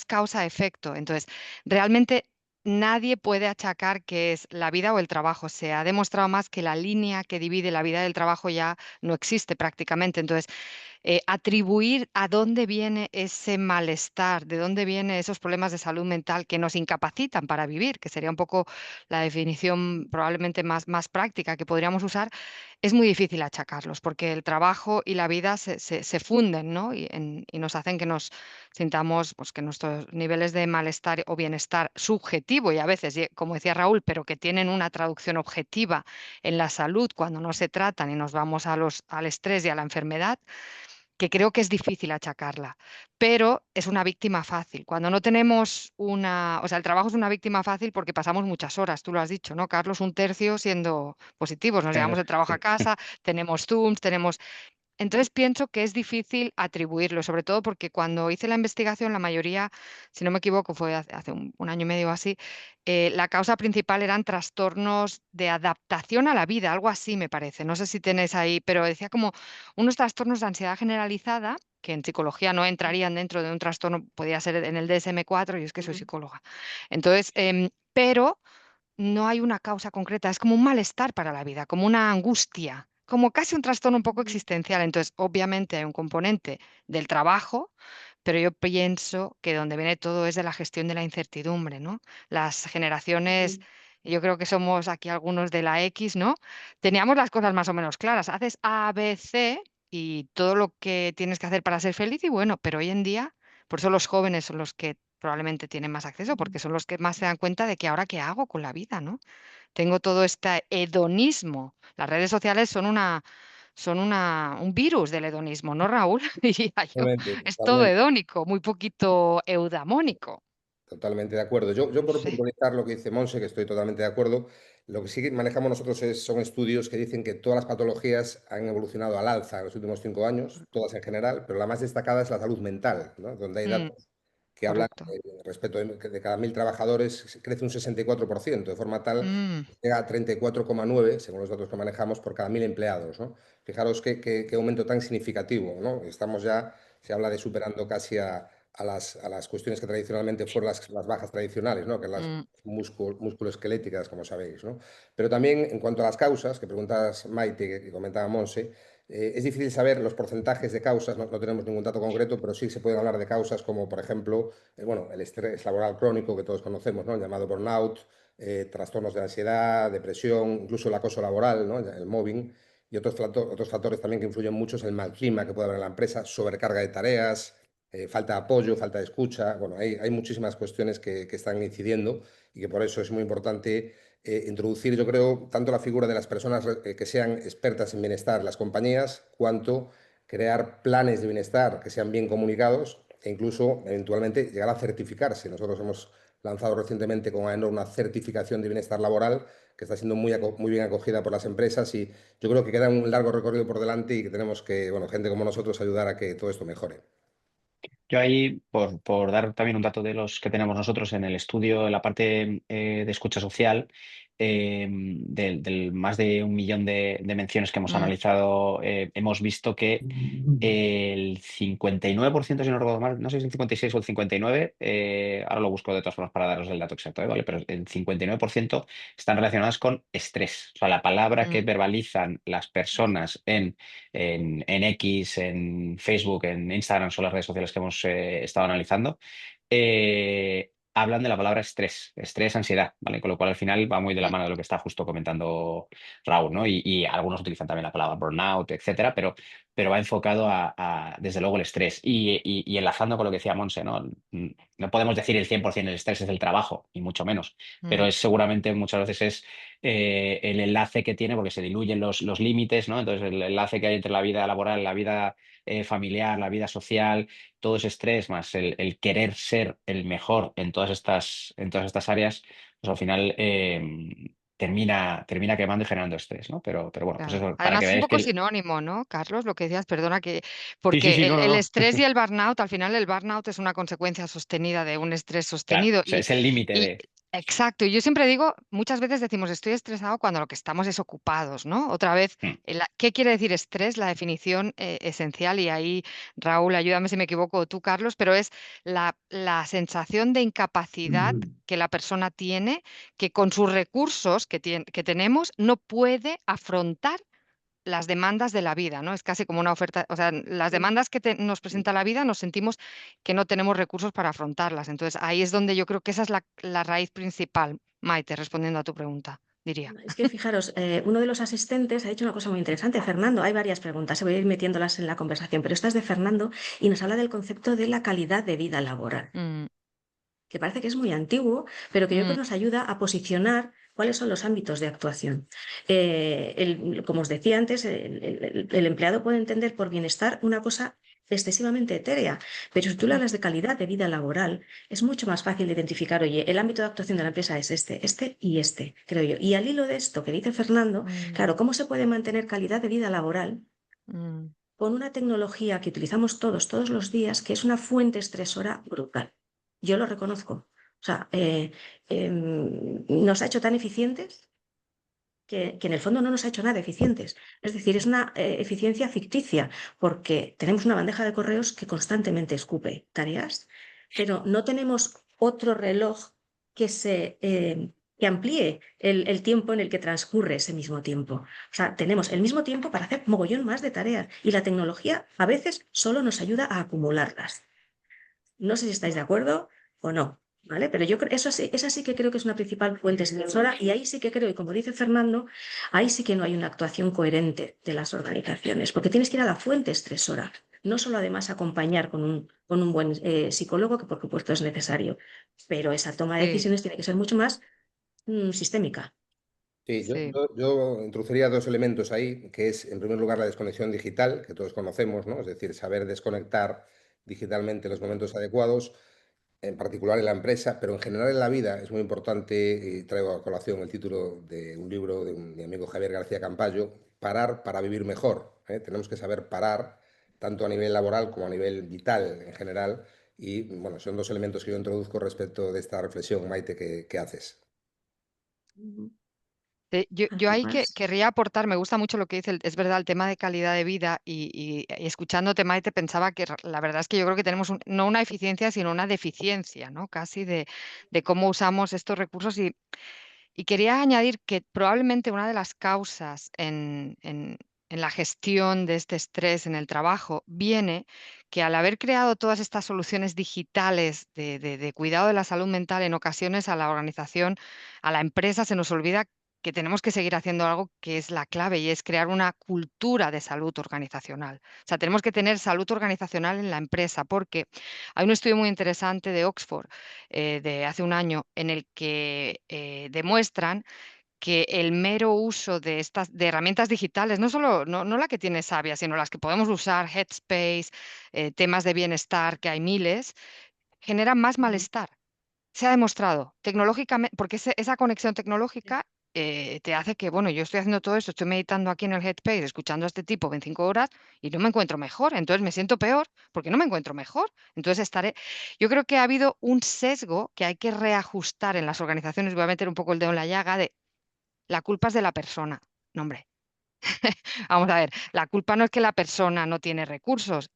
causa-efecto. Entonces, realmente nadie puede achacar que es la vida o el trabajo. Se ha demostrado más que la línea que divide la vida del trabajo ya no existe prácticamente. Entonces, atribuir a dónde viene ese malestar, de dónde vienen esos problemas de salud mental que nos incapacitan para vivir, que sería un poco la definición probablemente más práctica que podríamos usar, es muy difícil achacarlos, porque el trabajo y la vida se funden, ¿no? Y nos hacen que nos sintamos pues, que nuestros niveles de malestar o bienestar subjetivo, y a veces, como decía Raúl, pero que tienen una traducción objetiva en la salud cuando no se tratan y nos vamos al estrés y a la enfermedad, que creo que es difícil achacarla, pero es una víctima fácil. Cuando no tenemos o sea, el trabajo es una víctima fácil porque pasamos muchas horas, tú lo has dicho, ¿no, Carlos? Un tercio siendo positivos, nos llevamos el trabajo a Sí. casa, tenemos Zooms, entonces pienso que es difícil atribuirlo, sobre todo porque cuando hice la investigación, la mayoría, si no me equivoco, fue hace un año y medio o así, la causa principal eran trastornos de adaptación a la vida, algo así me parece. No sé si tenéis ahí, pero decía como unos trastornos de ansiedad generalizada, que en psicología no entrarían dentro de un trastorno, podría ser en el DSM-4, y es que soy psicóloga. Entonces, pero no hay una causa concreta, es como un malestar para la vida, como una angustia, como casi un trastorno un poco existencial. Entonces, obviamente hay un componente del trabajo, pero yo pienso que donde viene todo es de la gestión de la incertidumbre, ¿no? Las generaciones, yo creo que somos aquí algunos de la X, ¿no? Teníamos las cosas más o menos claras. Haces A, B, C y todo lo que tienes que hacer para ser feliz y bueno, pero hoy en día Por eso los jóvenes son los que probablemente tienen más acceso, porque son los que más se dan cuenta de que ahora qué hago con la vida, ¿no? Tengo todo este hedonismo. Las redes sociales son un virus del hedonismo, ¿no, Raúl? Diría yo. Totalmente, Es todo totalmente. hedónico, muy poquito eudamónico. Totalmente de acuerdo. Yo por Sí. puntualizar lo que dice Monse, que estoy totalmente de acuerdo, lo que sí que manejamos nosotros son estudios que dicen que todas las patologías han evolucionado al alza en los últimos 5 años, todas en general, pero la más destacada es la salud mental, ¿no? Donde hay Mm, datos que hablan correcto. respecto que de cada 1.000 trabajadores crece un 64%, de forma tal Mm, que llega a 34,9, según los datos que manejamos, por cada 1.000 empleados, ¿no? Fijaros qué aumento tan significativo, ¿no? Estamos ya, se habla de superando casi a las cuestiones que tradicionalmente fueron las bajas tradicionales, ¿no? Que las mm, musculoesqueléticas, como sabéis, ¿no? Pero también en cuanto a las causas, que preguntabas Maite, que comentaba Monse, es difícil saber los porcentajes de causas, no tenemos ningún dato concreto, pero sí se pueden hablar de causas como, por ejemplo, bueno, el estrés laboral crónico que todos conocemos, ¿no? El llamado burnout, trastornos de ansiedad, depresión, incluso el acoso laboral, ¿no? El mobbing. Y otros factores también que influyen mucho es el mal clima que puede haber en la empresa, sobrecarga de tareas, falta de apoyo, falta de escucha. Bueno, hay muchísimas cuestiones que están incidiendo y que por eso es muy importante introducir, yo creo, tanto la figura de las personas que sean expertas en bienestar en las compañías, cuanto crear planes de bienestar que sean bien comunicados e incluso eventualmente llegar a certificarse. Nosotros hemos lanzado recientemente con AENOR una certificación de bienestar laboral que está siendo muy bien acogida por las empresas y yo creo que queda un largo recorrido por delante y que tenemos que, bueno, gente como nosotros ayudar a que todo esto mejore. Yo ahí, por dar también un dato de los que tenemos nosotros en el estudio, en la parte de escucha social, del más de 1 millón de menciones que hemos mm, analizado, hemos visto que el 59%, si no recuerdo mal, no sé si el 56 o el 59, ahora lo busco de todas formas para daros el dato exacto, ¿vale? Pero el 59% están relacionadas con estrés. O sea, la palabra que mm, verbalizan las personas en X, en Facebook, en Instagram, son las redes sociales que hemos estado analizando, hablan de la palabra estrés, ansiedad, ¿vale? Con lo cual al final va muy de la mm, mano de lo que está justo comentando Raúl, ¿no? Y algunos utilizan también la palabra burnout, etcétera, pero va enfocado desde luego, el estrés. Y enlazando con lo que decía Monse, ¿no? No podemos decir el 100% del estrés es del trabajo, ni mucho menos, pero mm, es seguramente muchas veces es el enlace que tiene, porque se diluyen los límites, ¿no? Entonces, el enlace que hay entre la vida laboral, la vida familiar, la vida social, todo ese estrés, más el querer ser el mejor en todas estas áreas, pues al final termina quemando y generando estrés, ¿no? Pero bueno, pues claro. eso, para que Además es un veáis poco que... sinónimo, ¿no, Carlos? Lo que decías, perdona que, Sí, sí, porque sí, no, no, el no. estrés y el burnout, al final el burnout es una consecuencia sostenida de un estrés Claro, sostenido es el límite y de... exacto. Y yo siempre digo, muchas veces decimos estoy estresado cuando lo que estamos es ocupados, ¿no? Otra vez, Mm, ¿qué quiere decir estrés? La definición esencial, y ahí, Raúl, ayúdame si me equivoco, o tú, Carlos, pero es la sensación de incapacidad que la persona tiene, que con sus recursos que tenemos no puede afrontar las demandas de la vida, ¿no? Es casi como una oferta, o sea, las demandas que nos presenta la vida nos sentimos que no tenemos recursos para afrontarlas. Entonces, ahí es donde yo creo que esa es la raíz principal, Maite, respondiendo a tu pregunta, diría. Es que fijaros, uno de los asistentes ha dicho una cosa muy interesante, Fernando. Hay varias preguntas, voy a ir metiéndolas en la conversación, pero esta es de Fernando y nos habla del concepto de la calidad de vida laboral, Mm, que parece que es muy antiguo, pero que yo creo mm, que nos ayuda a posicionar cuáles son los ámbitos de actuación. Como os decía antes, el empleado puede entender por bienestar una cosa excesivamente etérea, pero si tú le mm, hablas de calidad de vida laboral, es mucho más fácil de identificar, oye, el ámbito de actuación de la empresa es este y este, creo yo. Y al hilo de esto que dice Fernando, mm, claro, ¿cómo se puede mantener calidad de vida laboral mm, con una tecnología que utilizamos todos los días, que es una fuente estresora brutal? Yo lo reconozco. O sea, nos ha hecho tan eficientes que en el fondo no nos ha hecho nada eficientes. Es decir, es una eficiencia ficticia, porque tenemos una bandeja de correos que constantemente escupe tareas, pero no tenemos otro reloj que amplíe el tiempo en el que transcurre ese mismo tiempo. O sea, tenemos el mismo tiempo para hacer mogollón más de tareas y la tecnología a veces solo nos ayuda a acumularlas. No sé si estáis de acuerdo o no, ¿vale? Pero yo creo, esa sí que creo que es una principal fuente estresora y ahí sí que creo, y como dice Fernando, ahí sí que no hay una actuación coherente de las organizaciones, porque tienes que ir a la fuente estresora. no solo además acompañar con un buen psicólogo, que por supuesto es necesario, pero esa toma de Sí, decisiones tiene que ser mucho más sistémica. Sí, sí. yo introduciría dos elementos ahí, que es, en primer lugar, la desconexión digital, que todos conocemos, ¿no? Es decir, saber desconectar digitalmente en los momentos adecuados, en particular en la empresa, pero en general en la vida es muy importante, y traigo a colación el título de un libro de mi amigo Javier García Campayo, Parar para vivir mejor, ¿eh? Tenemos que saber parar, tanto a nivel laboral como a nivel vital en general, y bueno, son dos elementos que yo introduzco respecto de esta reflexión, Maite, que haces. Ujú. Yo ahí que Además, querría aportar, me gusta mucho lo que dice, es verdad, el tema de calidad de vida y escuchándote, Maite, pensaba que la verdad es que yo creo que tenemos no una eficiencia, sino una deficiencia, ¿no? Casi de cómo usamos estos recursos y quería añadir que probablemente una de las causas en la gestión de este estrés en el trabajo viene que al haber creado todas estas soluciones digitales de cuidado de la salud mental, en ocasiones a la organización, a la empresa se nos olvida que tenemos que seguir haciendo algo que es la clave y es crear una cultura de salud organizacional. O sea, tenemos que tener salud organizacional en la empresa porque hay un estudio muy interesante de Oxford de hace un año en el que demuestran que el mero uso de estas de herramientas digitales, no solo no la que tiene Sabia, sino las que podemos usar, Headspace, temas de bienestar, que hay miles, generan más ujú, malestar. Se ha demostrado tecnológicamente, porque esa conexión tecnológica te hace que, bueno, yo estoy haciendo todo esto, estoy meditando aquí en el Headspace, escuchando a este tipo 25 horas y no me encuentro mejor, entonces me siento peor porque no me encuentro mejor. Entonces yo creo que ha habido un sesgo que hay que reajustar en las organizaciones, voy a meter un poco el dedo en la llaga de la culpa es de la persona. No, hombre, vamos a ver, la culpa no es que la persona no tiene recursos,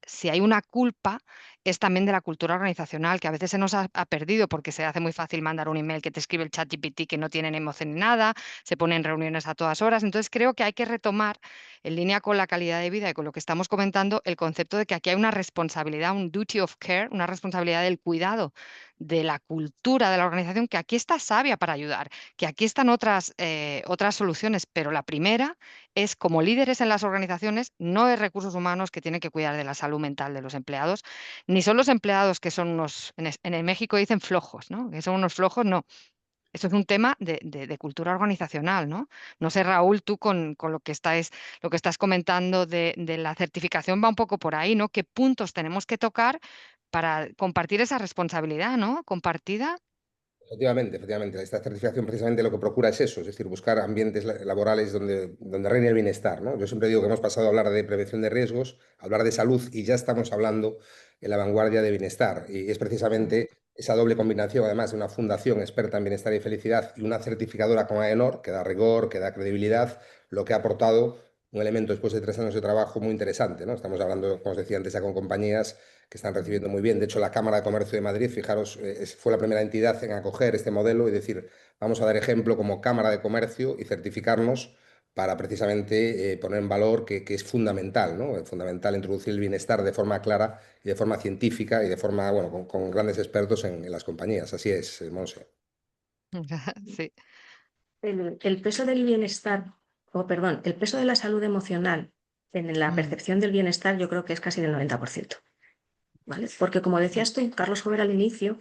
si hay una culpa es también de la cultura organizacional, que a veces se nos ha perdido porque se hace muy fácil mandar un email que te escribe el chat GPT que no tiene ni emoción ni nada, se ponen reuniones a todas horas. Entonces creo que hay que retomar, en línea con la calidad de vida y con lo que estamos comentando, el concepto de que aquí hay una responsabilidad, un duty of care, una responsabilidad del cuidado de la cultura de la organización, que aquí está Sabia para ayudar, que aquí están otras soluciones, pero la primera es como líderes en las organizaciones, no es recursos humanos que tienen que cuidar de la salud mental de los empleados, ni son los empleados que son unos, en el México dicen flojos, ¿no? Que son unos flojos, no. Eso es un tema de cultura organizacional, ¿no? No sé, Raúl, tú con lo que estás comentando de la certificación va un poco por ahí, ¿no? ¿Qué puntos tenemos que tocar para compartir esa responsabilidad, ¿no? Compartida. Efectivamente, efectivamente. Esta certificación precisamente lo que procura es eso, es decir, buscar ambientes laborales donde reine el bienestar, ¿no? Yo siempre digo que hemos pasado a hablar de prevención de riesgos, a hablar de salud y ya estamos hablando en la vanguardia de bienestar. Y es precisamente esa doble combinación, además de una fundación experta en bienestar y felicidad y una certificadora como AENOR, que da rigor, que da credibilidad, lo que ha aportado un elemento después de 3 años de trabajo muy interesante, ¿no? Estamos hablando, como os decía antes, ya con compañías que están recibiendo muy bien. De hecho, la Cámara de Comercio de Madrid, fijaros, fue la primera entidad en acoger este modelo y decir, vamos a dar ejemplo como Cámara de Comercio y certificarnos para precisamente poner en valor que es fundamental, ¿no? Es fundamental introducir el bienestar de forma clara y de forma científica y de forma, bueno, con grandes expertos en las compañías. Así es, Monse. Sí. el peso del bienestar, o perdón, el peso de la salud emocional en la Mm, percepción del bienestar yo creo que es casi del 90%, ¿vale? Porque como decías tú, Carlos Jover al inicio,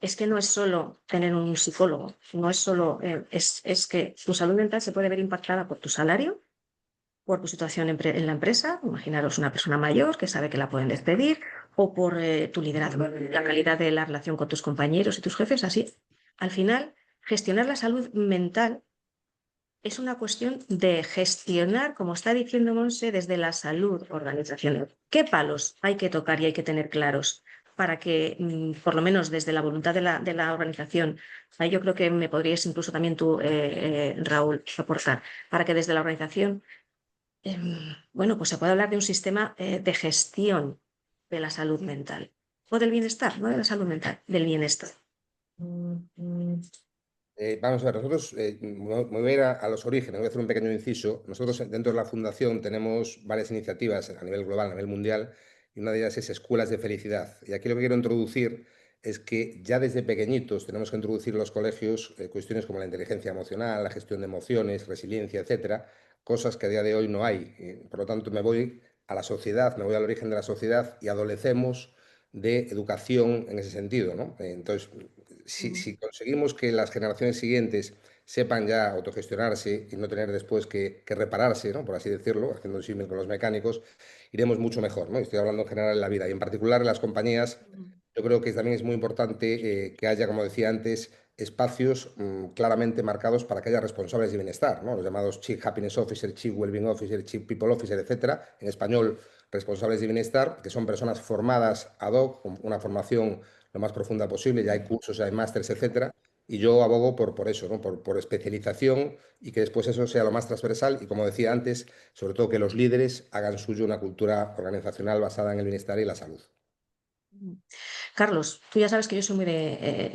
es que no es solo tener un psicólogo, no es solo, es que tu salud mental se puede ver impactada por tu salario, por tu situación en la empresa, imaginaros una persona mayor que sabe que la pueden despedir, o por tu liderazgo, la calidad de la relación con tus compañeros y tus jefes, así. Al final, gestionar la salud mental es una cuestión de gestionar, como está diciendo Monse, desde la salud organizacional. ¿Qué palos hay que tocar y hay que tener claros para que, por lo menos desde la voluntad de la organización, ahí yo creo que me podrías incluso también tú, Raúl, aportar, para que desde la organización, bueno, pues se pueda hablar de un sistema de gestión de la salud mental o del bienestar, no de la salud mental, del bienestar? Vamos a ver, nosotros, me voy a ir a los orígenes, voy a hacer un pequeño inciso. Nosotros dentro de la Fundación tenemos varias iniciativas a nivel global, a nivel mundial, y una de ellas es escuelas de felicidad. Y aquí lo que quiero introducir es que ya desde pequeñitos tenemos que introducir en los colegios cuestiones como la inteligencia emocional, la gestión de emociones, resiliencia, etcétera, cosas que a día de hoy no hay. Por lo tanto, me voy a la sociedad, me voy al origen de la sociedad y adolecemos de educación en ese sentido, ¿no? Entonces, si conseguimos que las generaciones siguientes sepan ya autogestionarse y no tener después que repararse, ¿no? Por así decirlo, haciendo un símil con los mecánicos, iremos mucho mejor, ¿no? Estoy hablando en general en la vida y en particular en las compañías. Yo creo que también es muy importante que haya, como decía antes, espacios claramente marcados para que haya responsables de bienestar, ¿no? Los llamados Chief Happiness Officer, Chief Wellbeing Officer, Chief People Officer, etcétera. En español, responsables de bienestar, que son personas formadas ad hoc, con una formación lo más profunda posible, ya hay cursos, ya hay másters, etcétera. Y yo abogo por eso, ¿no? Por especialización y que después eso sea lo más transversal y, como decía antes, sobre todo que los líderes hagan suyo una cultura organizacional basada en el bienestar y la salud. Carlos, tú ya sabes que yo soy muy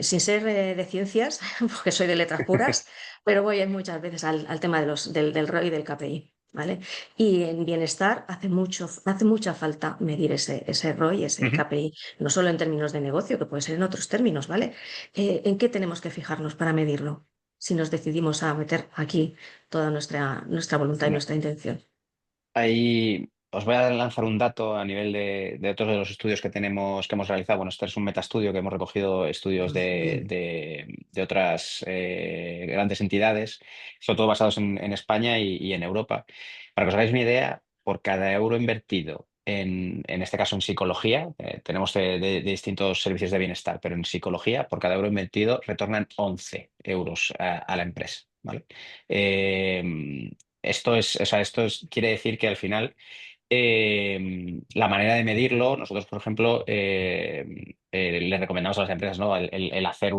sin ser de ciencias, porque soy de letras puras, pero voy muchas veces al tema del ROI y del KPI, ¿vale? Y en bienestar hace mucha falta medir ese ROI, ese Ujú. KPI, no solo en términos de negocio, que puede ser en otros términos, ¿vale? ¿En qué tenemos que fijarnos para medirlo? Si nos decidimos a meter aquí toda nuestra voluntad y Mira, nuestra intención. ahí os voy a lanzar un dato a nivel de otros de los estudios que hemos realizado. Bueno, este es un metaestudio que hemos recogido estudios de otras grandes entidades, sobre todo basados en España y en Europa. Para que os hagáis una idea, por cada euro invertido en este caso en psicología, tenemos de distintos servicios de bienestar, pero en psicología, por cada euro invertido, retornan 11 euros a la empresa, ¿vale? Eh, quiere decir que al final la manera de medirlo, nosotros, por ejemplo, le recomendamos a las empresas, ¿no? El hacer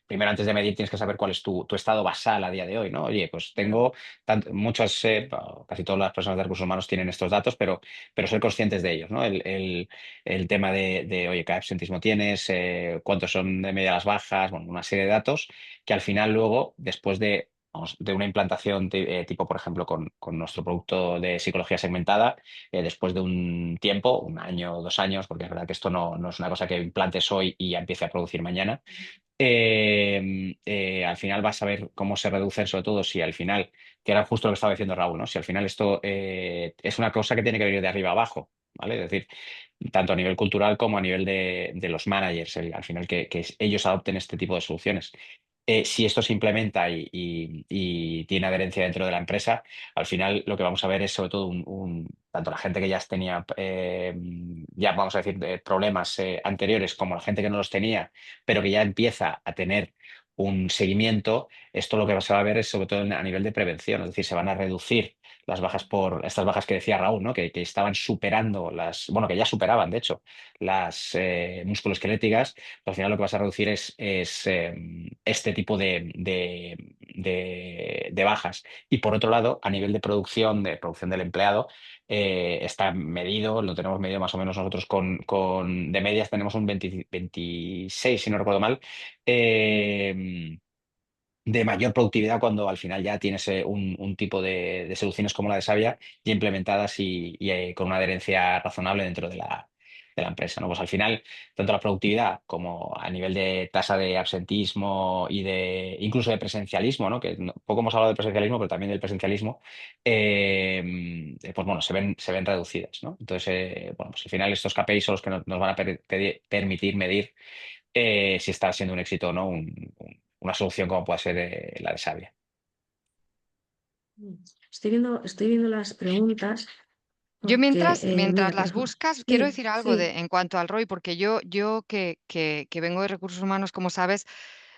primero antes de medir tienes que saber cuál es tu estado basal a día de hoy, ¿no? Oye, pues tengo muchas, casi todas las personas de recursos humanos tienen estos datos, pero ser conscientes de ellos, ¿no? El tema oye, ¿qué absentismo tienes? ¿Cuántos son de media las bajas? Bueno, una serie de datos que al final luego, después de una implantación tipo, por ejemplo, con nuestro producto de psicología segmentada, después de un tiempo, un año o 2 años, porque es verdad que esto no es una cosa que implantes hoy y ya empiece a producir mañana, al final vas a ver cómo se reducen, sobre todo si al final, que era justo lo que estaba diciendo Raúl, ¿no? Si al final esto es una cosa que tiene que venir de arriba abajo, ¿vale? Es decir, tanto a nivel cultural como a nivel de los managers, al final que ellos adopten este tipo de soluciones. Si esto se implementa y tiene adherencia dentro de la empresa, al final lo que vamos a ver es sobre todo tanto la gente que ya tenía, ya vamos a decir, problemas anteriores como la gente que no los tenía, pero que ya empieza a tener un seguimiento, esto lo que se va a ver es sobre todo a nivel de prevención, es decir, se van a reducir las bajas por estas bajas que decía Raúl, ¿no? Que estaban superando bueno, que ya superaban, de hecho, las musculoesqueléticas. Al final lo que vas a reducir es este tipo de bajas. Y por otro lado, a nivel de producción del empleado, está medido, lo tenemos medido más o menos nosotros de medias tenemos un 26, si no recuerdo mal, de mayor productividad cuando al final ya tienes un tipo de soluciones como la de Savia ya implementadas y con una adherencia razonable dentro de la empresa, ¿no? Pues al final, tanto la productividad como a nivel de tasa de absentismo y incluso de presencialismo, ¿no? Que poco hemos hablado de presencialismo, pero también del presencialismo, pues bueno, se ven reducidas, ¿no? Entonces, bueno, pues al final estos KPIs son los que nos van a permitir medir si está siendo un éxito o no una solución como puede ser la de Sabia. Estoy viendo las preguntas Yo porque, mientras mira, por las ejemplo, buscas, quiero sí, decir algo sí. en cuanto al ROI, porque yo que vengo de recursos humanos, como sabes,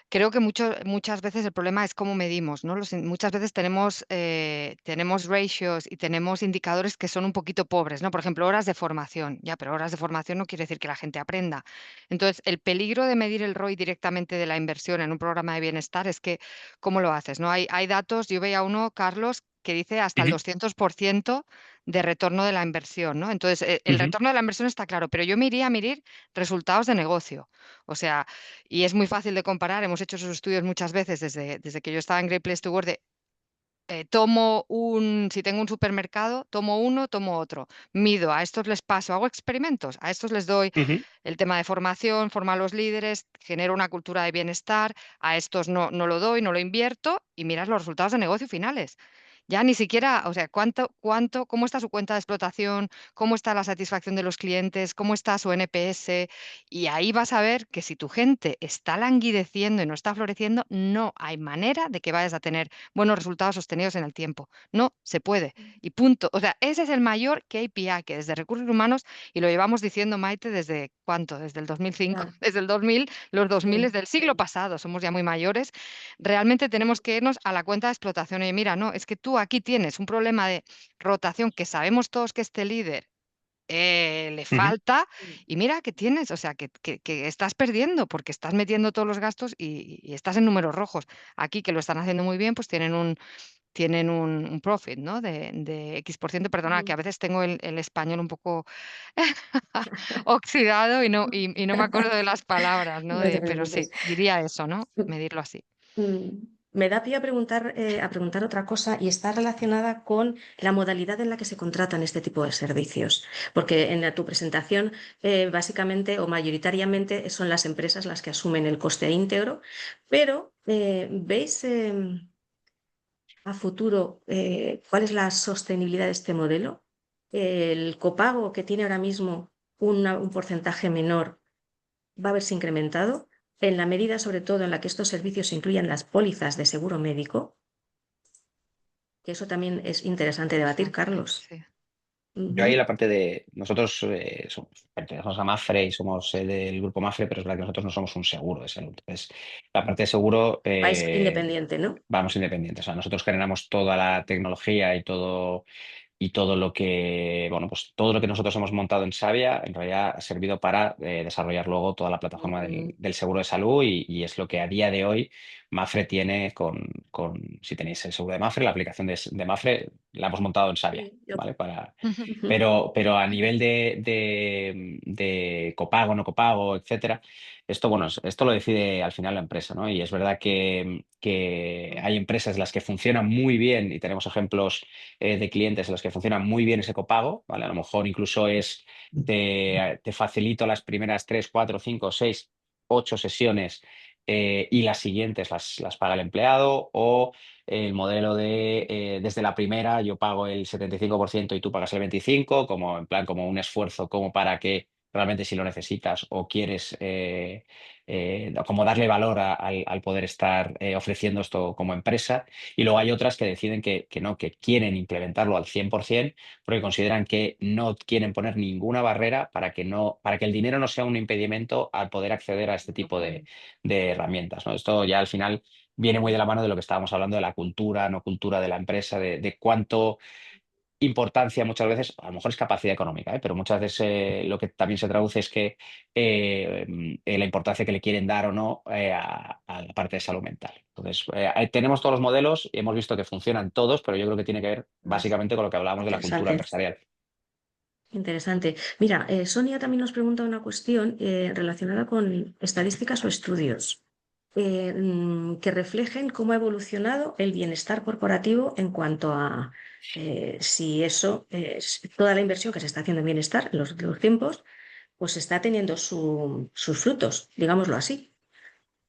creo que muchas veces el problema es cómo medimos, ¿no? Muchas veces tenemos ratios y tenemos indicadores que son un poquito pobres, ¿no? Por ejemplo, horas de formación, ya, pero horas de formación no quiere decir que la gente aprenda. Entonces, el peligro de medir el ROI directamente de la inversión en un programa de bienestar es que, ¿cómo lo haces? ¿No? Hay datos, yo veía uno, Carlos, que dice hasta el Ujú, 200% de retorno de la inversión, ¿no? Entonces, el ujú, retorno de la inversión está claro, pero yo me iría a medir resultados de negocio. O sea, y es muy fácil de comparar, hemos hecho esos estudios muchas veces desde que yo estaba en Great Place to Work, si tengo un supermercado, tomo uno, tomo otro, mido, a estos les paso, hago experimentos, a estos les doy ujú. el tema de formación, formo a los líderes, genero una cultura de bienestar, a estos no lo doy, no lo invierto y miras los resultados de negocio finales. Ya ni siquiera, o sea, cómo está su cuenta de explotación, cómo está la satisfacción de los clientes, cómo está su NPS. Y ahí vas a ver que si tu gente está languideciendo y no está floreciendo, no hay manera de que vayas a tener buenos resultados sostenidos en el tiempo. No se puede. Y punto. O sea, ese es el mayor KPI que desde recursos humanos, y lo llevamos diciendo, Maite, ¿desde cuánto? Desde el 2005, Ya, desde el 2000, los 2000 sí. del siglo pasado, somos ya muy mayores. Realmente tenemos que irnos a la cuenta de explotación. Y mira, no, es que tú aquí tienes un problema de rotación que sabemos todos que este líder le Ujú. falta, y mira que tienes, o sea, que estás perdiendo porque estás metiendo todos los gastos y estás en números rojos. Aquí que lo están haciendo muy bien, pues tienen un profit, ¿no? De X%. Perdona, que a Ujú. veces tengo el español un poco oxidado y no me acuerdo de las palabras, ¿no? No te Pero sí, preocupes. diría eso, ¿no? Medirlo así. Me da pie a preguntar otra cosa y está relacionada con la modalidad en la que se contratan este tipo de servicios. Porque en tu presentación, básicamente o mayoritariamente son las empresas las que asumen el coste íntegro, pero ¿veis a futuro cuál es la sostenibilidad de este modelo? El copago que tiene ahora mismo un porcentaje menor va a verse incrementado en la medida, sobre todo, en la que estos servicios incluyan las pólizas de seguro médico, que eso también es interesante debatir, Interesante, Carlos. sí. Yo ahí Ujú, la parte de nosotros pertenecemos a Mafre y somos del grupo Mafre, pero es verdad que nosotros no somos un seguro de salud. Entonces, la parte de seguro Vais independiente, ¿no? vamos independientes. O sea, nosotros generamos toda la tecnología y todo lo que, bueno, pues todo lo que nosotros hemos montado en Savia en realidad ha servido para desarrollar luego toda la plataforma Ujú. del seguro de salud y es lo que a día de hoy Mafre tiene si tenéis el seguro de Mafre, la aplicación de Mafre la hemos montado en Savia, Sí, yo. ¿vale? Ujú. Pero a nivel de copago, no copago, etcétera, esto, bueno, esto lo decide al final la empresa, ¿no? Y es verdad que hay empresas en las que funcionan muy bien y tenemos ejemplos de clientes en los que funciona muy bien ese copago, ¿vale? A lo mejor incluso te facilito las primeras 3, 4, 5, 6, 8 sesiones y las siguientes las paga el empleado o el modelo de desde la primera yo pago el 75% y tú pagas el 25%, como en plan como un esfuerzo como para que realmente si lo necesitas o quieres como darle valor al poder estar ofreciendo esto como empresa. Y luego hay otras que deciden que no, que quieren implementarlo al 100% porque consideran que no quieren poner ninguna barrera para que el dinero no sea un impedimento al poder acceder a este tipo de herramientas, ¿no? Esto ya al final viene muy de la mano de lo que estábamos hablando de la cultura, no cultura de la empresa, de cuánto importancia muchas veces, a lo mejor es capacidad económica, pero muchas veces lo que también se traduce es que la importancia que le quieren dar o no a la parte de salud mental. Entonces, tenemos todos los modelos y hemos visto que funcionan todos, pero yo creo que tiene que ver Más básicamente con lo que hablábamos de la cultura interesante. empresarial. Interesante. Mira, Sonia también nos pregunta una cuestión relacionada con estadísticas o estudios que reflejen cómo ha evolucionado el bienestar corporativo en cuanto a si eso, toda la inversión que se está haciendo en bienestar en los tiempos, pues está teniendo sus frutos, digámoslo así.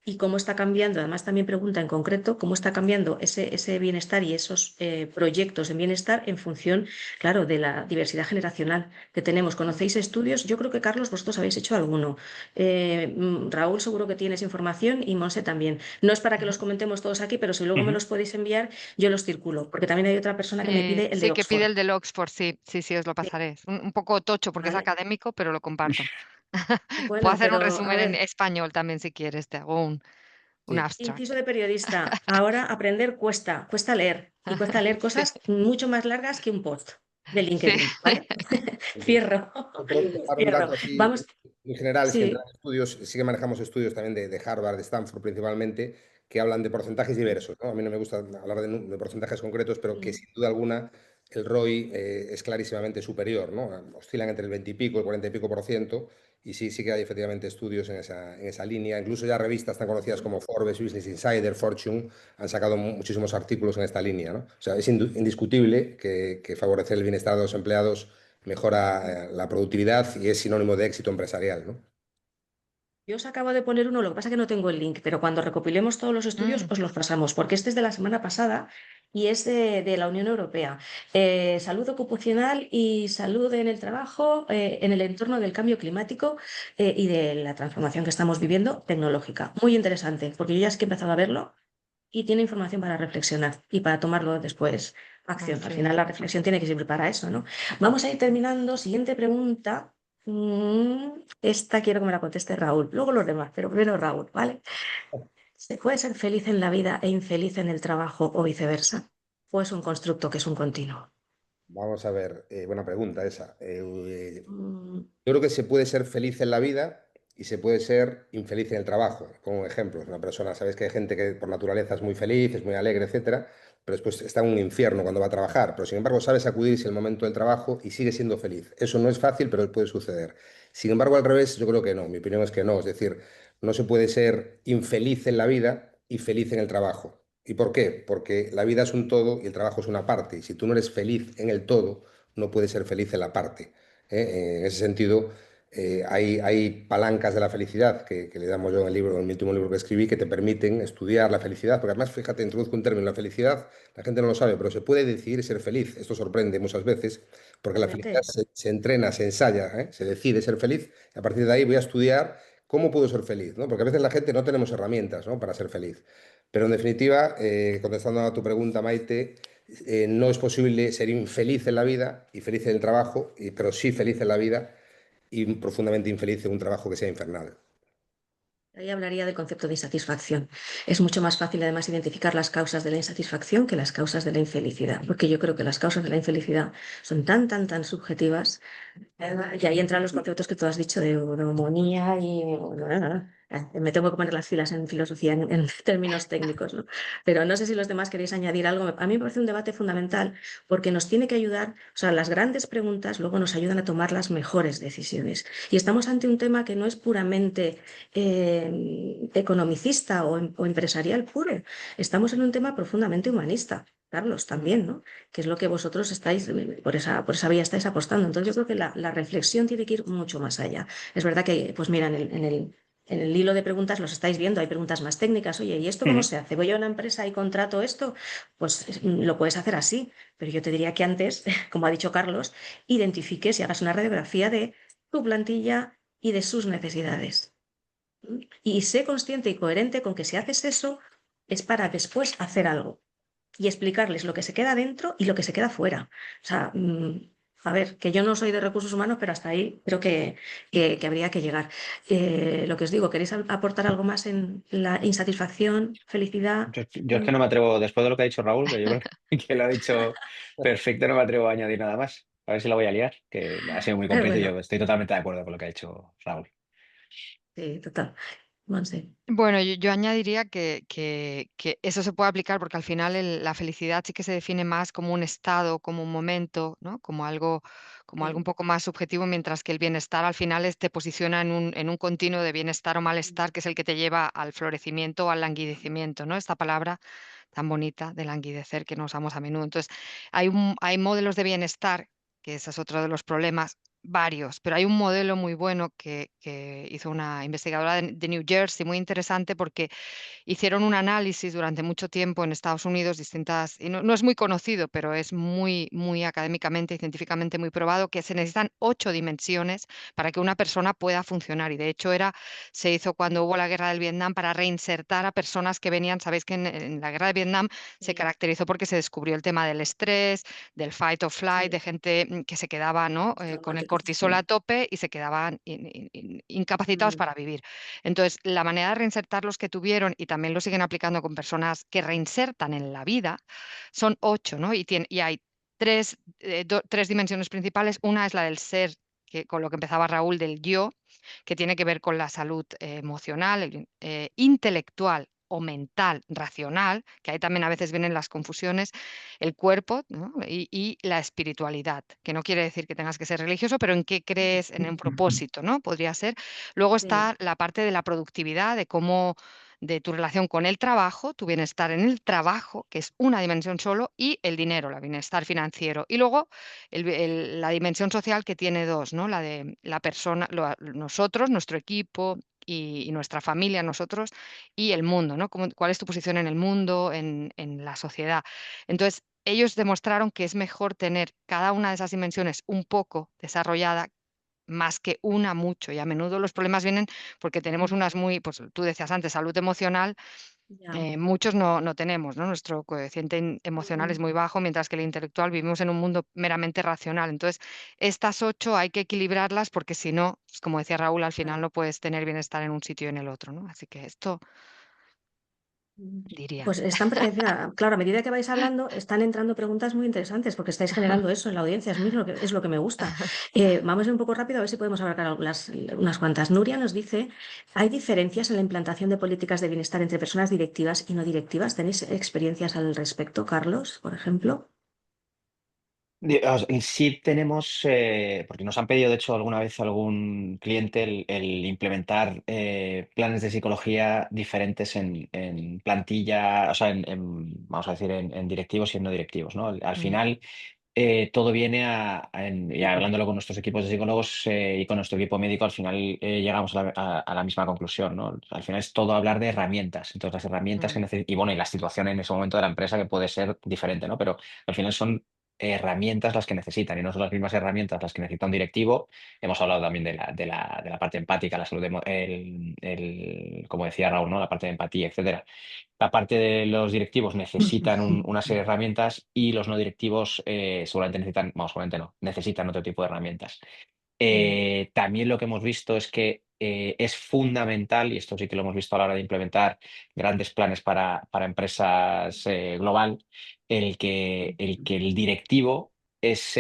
Y cómo está cambiando, además también pregunta en concreto, cómo está cambiando ese bienestar y esos proyectos de bienestar en función, claro, de la diversidad generacional que tenemos. ¿Conocéis estudios? Yo creo que, Carlos, vosotros habéis hecho alguno. Raúl seguro que tienes información y Monse también. No es para que los comentemos todos aquí, pero si luego me Ujú. los podéis enviar, yo los circulo, porque también hay otra persona que me pide el de Sí, que pide Oxford. el del Oxford, sí, sí, sí, os lo Sí, pasaré. Es un poco tocho porque es vale. académico, pero lo comparto. Puedo Bueno, hacer un pero a resumen en ver, español también si quieres, te hago un Sí, inciso abstract. de periodista. Ahora aprender cuesta leer y cuesta leer Sí, cosas mucho más largas que un post de sí. LinkedIn, ¿vale? Cierro, Para un cierro. dato así Vamos, en general, es que entre sí. los estudios, sí que manejamos estudios también de Harvard, de Stanford principalmente, que hablan de porcentajes diversos, ¿no? A mí no me gusta hablar de porcentajes concretos, pero que sin duda alguna el ROI es clarísimamente superior, ¿no? Oscilan entre el 20 y pico, el 40 y pico por ciento, y sí, sí que hay efectivamente estudios en esa línea. Incluso ya revistas tan conocidas como Forbes, Business Insider, Fortune, han sacado muchísimos artículos en esta línea, ¿no? O sea, es indiscutible que favorecer el bienestar de los empleados mejora la productividad y es sinónimo de éxito empresarial, ¿no? Yo os acabo de poner uno, lo que pasa es que no tengo el link, pero cuando recopilemos todos los estudios Mm, os los pasamos, porque este es de la semana pasada y es de la Unión Europea. Salud ocupacional y salud en el trabajo, en el entorno del cambio climático y de la transformación que estamos viviendo tecnológica. Muy interesante, porque yo ya es que he empezado a verlo y tiene información para reflexionar y para tomarlo después acción. Al final la reflexión tiene que servir para eso, ¿no? Vamos a ir terminando. Siguiente pregunta. Esta quiero que me la conteste Raúl. Luego los demás, pero primero Raúl, ¿vale? ¿Se puede ser feliz en la vida e infeliz en el trabajo o viceversa? ¿O es un constructo que es un continuo? Vamos a ver, buena pregunta esa. Mm, Yo creo que se puede ser feliz en la vida y se puede ser infeliz en el trabajo. Pongo un ejemplo. Una persona, sabes que hay gente que por naturaleza es muy feliz, es muy alegre, etcétera, pero después está en un infierno cuando va a trabajar. Pero sin embargo, sabe sacudirse el momento del trabajo y sigue siendo feliz. Eso no es fácil, pero puede suceder. Sin embargo, al revés, yo creo que no. Mi opinión es que no. Es decir, no se puede ser infeliz en la vida y feliz en el trabajo. ¿Y por qué? Porque la vida es un todo y el trabajo es una parte. Y si tú no eres feliz en el todo, no puedes ser feliz en la parte. En ese sentido, hay palancas de la felicidad que le damos yo en el libro, en mi último libro que escribí, que te permiten estudiar la felicidad, porque además, fíjate, introduzco un término, la felicidad, la gente no lo sabe, pero se puede decidir ser feliz. Esto sorprende muchas veces, porque la felicidad totalmente. se entrena, se ensaya, se decide ser feliz, y a partir de ahí voy a estudiar cómo puedo ser feliz, ¿no? Porque a veces la gente no tenemos herramientas, ¿no?, para ser feliz. Pero en definitiva, contestando a tu pregunta, Maite, no es posible ser infeliz en la vida y feliz en el trabajo, pero sí feliz en la vida y profundamente infeliz en un trabajo que sea infernal. Ahí hablaría del concepto de insatisfacción. Es mucho más fácil además identificar las causas de la insatisfacción que las causas de la infelicidad, porque yo creo que las causas de la infelicidad son tan subjetivas. Y ahí entran los conceptos que tú has dicho de neumonía y me tengo que poner las filas en filosofía en términos técnicos, ¿no? Pero no sé si los demás queréis añadir algo. A mí me parece un debate fundamental porque nos tiene que ayudar, o sea, las grandes preguntas luego nos ayudan a tomar las mejores decisiones. Y estamos ante un tema que no es puramente economicista o empresarial puro. Estamos en un tema profundamente humanista. Carlos, también, ¿no? Que es lo que vosotros estáis, por esa vía estáis apostando. Entonces yo creo que la reflexión tiene que ir mucho más allá. Es verdad que, pues mira, en el hilo de preguntas los estáis viendo, hay preguntas más técnicas. Oye, ¿y esto cómo Ujú. se hace? ¿Voy a una empresa y contrato esto? Pues lo puedes hacer así, pero yo te diría que antes, como ha dicho Carlos, identifiques y hagas una radiografía de tu plantilla y de sus necesidades. Y sé consciente y coherente con que si haces eso es para después hacer algo y explicarles lo que se queda dentro y lo que se queda fuera. O sea, a ver, que yo no soy de recursos humanos, pero hasta ahí creo que habría que llegar. Lo que os digo, ¿queréis aportar algo más en la insatisfacción, felicidad? Yo es que no me atrevo, después de lo que ha dicho Raúl, que yo creo que lo ha dicho perfecto, no me atrevo a añadir nada más. A ver si la voy a liar, que ha sido muy completo y yo Bueno, estoy totalmente de acuerdo con lo que ha dicho Raúl. sí, total. Monse. Bueno, yo añadiría que eso se puede aplicar porque al final la felicidad sí que se define más como un estado, como un momento, ¿no? Como algo un poco más subjetivo, mientras que el bienestar al final te posiciona en un continuo de bienestar o malestar, que es el que te lleva al florecimiento o al languidecimiento, ¿no? Esta palabra tan bonita de languidecer que no usamos a menudo. Entonces, hay modelos de bienestar, que ese es otro de los problemas, varios, pero hay un modelo muy bueno que hizo una investigadora de New Jersey, muy interesante porque hicieron un análisis durante mucho tiempo en Estados Unidos, distintas, y no es muy conocido, pero es muy académicamente y científicamente muy probado, que se necesitan 8 dimensiones para que una persona pueda funcionar. Y de hecho se hizo cuando hubo la guerra del Vietnam para reinsertar a personas que venían, sabéis que en la guerra de Vietnam se Sí, caracterizó porque se descubrió el tema del estrés, del fight or flight, de sí, gente que se quedaba, ¿no? la Con el muerte. cortisol a tope y se quedaban incapacitados Mm, para vivir. Entonces, la manera de reinsertar los que tuvieron, y también lo siguen aplicando con personas que reinsertan en la vida, son 8, ¿no? Y hay tres dimensiones principales. Una es la del ser, con lo que empezaba Raúl, del yo, que tiene que ver con la salud emocional, intelectual o mental, racional, que ahí también a veces vienen las confusiones, el cuerpo, ¿no? Y la espiritualidad, que no quiere decir que tengas que ser religioso, pero en qué crees, en un propósito, ¿no? Podría ser. Luego sí, está la parte de la productividad, de tu relación con el trabajo, tu bienestar en el trabajo, que es una dimensión solo, y el dinero, el bienestar financiero. Y luego la dimensión social, que tiene dos, ¿no? La de la persona, nosotros, nuestro equipo y nuestra familia, nosotros, y el mundo, ¿no? ¿Cuál es tu posición en el mundo, en la sociedad? Entonces, ellos demostraron que es mejor tener cada una de esas dimensiones un poco desarrollada más que una mucho. Y a menudo los problemas vienen porque tenemos unas muy, pues tú decías antes, salud emocional, Ya. muchos no tenemos, ¿no? Nuestro coeficiente emocional es muy bajo, mientras que el intelectual vivimos en un mundo meramente racional. Entonces, estas 8 hay que equilibrarlas porque si no, pues como decía Raúl, al final no puedes tener bienestar en un sitio y en el otro, ¿no? Así que esto diría. Pues están, encima, claro, a medida que vais hablando, están entrando preguntas muy interesantes porque estáis generando eso en la audiencia. Es lo que me gusta. Vamos a ir un poco rápido a ver si podemos abarcar unas cuantas. Nuria nos dice, ¿hay diferencias en la implantación de políticas de bienestar entre personas directivas y no directivas? ¿Tenéis experiencias al respecto, Carlos, por ejemplo? Sí tenemos, porque nos han pedido de hecho alguna vez algún cliente el implementar planes de psicología diferentes en plantilla, o sea, vamos a decir, en directivos y en no directivos, ¿no? Al Mm, final, todo viene y hablándolo con nuestros equipos de psicólogos y con nuestro equipo médico, al final llegamos a la misma conclusión, ¿no? Al final es todo hablar de herramientas. Entonces, las herramientas que mm, necesitan, y bueno, y la situación en ese momento de la empresa que puede ser diferente, ¿no? Pero al final son herramientas las que necesitan y no son las mismas herramientas las que necesita un directivo. Hemos hablado también de la parte empática, la salud, como decía Raúl, ¿no? La parte de empatía, etcétera. La parte de los directivos necesitan una serie de herramientas y los no directivos seguramente necesitan, vamos, seguramente no, necesitan otro tipo de herramientas. Mm, También lo que hemos visto es que es fundamental, y esto sí que lo hemos visto a la hora de implementar grandes planes para empresas global, el que el directivo es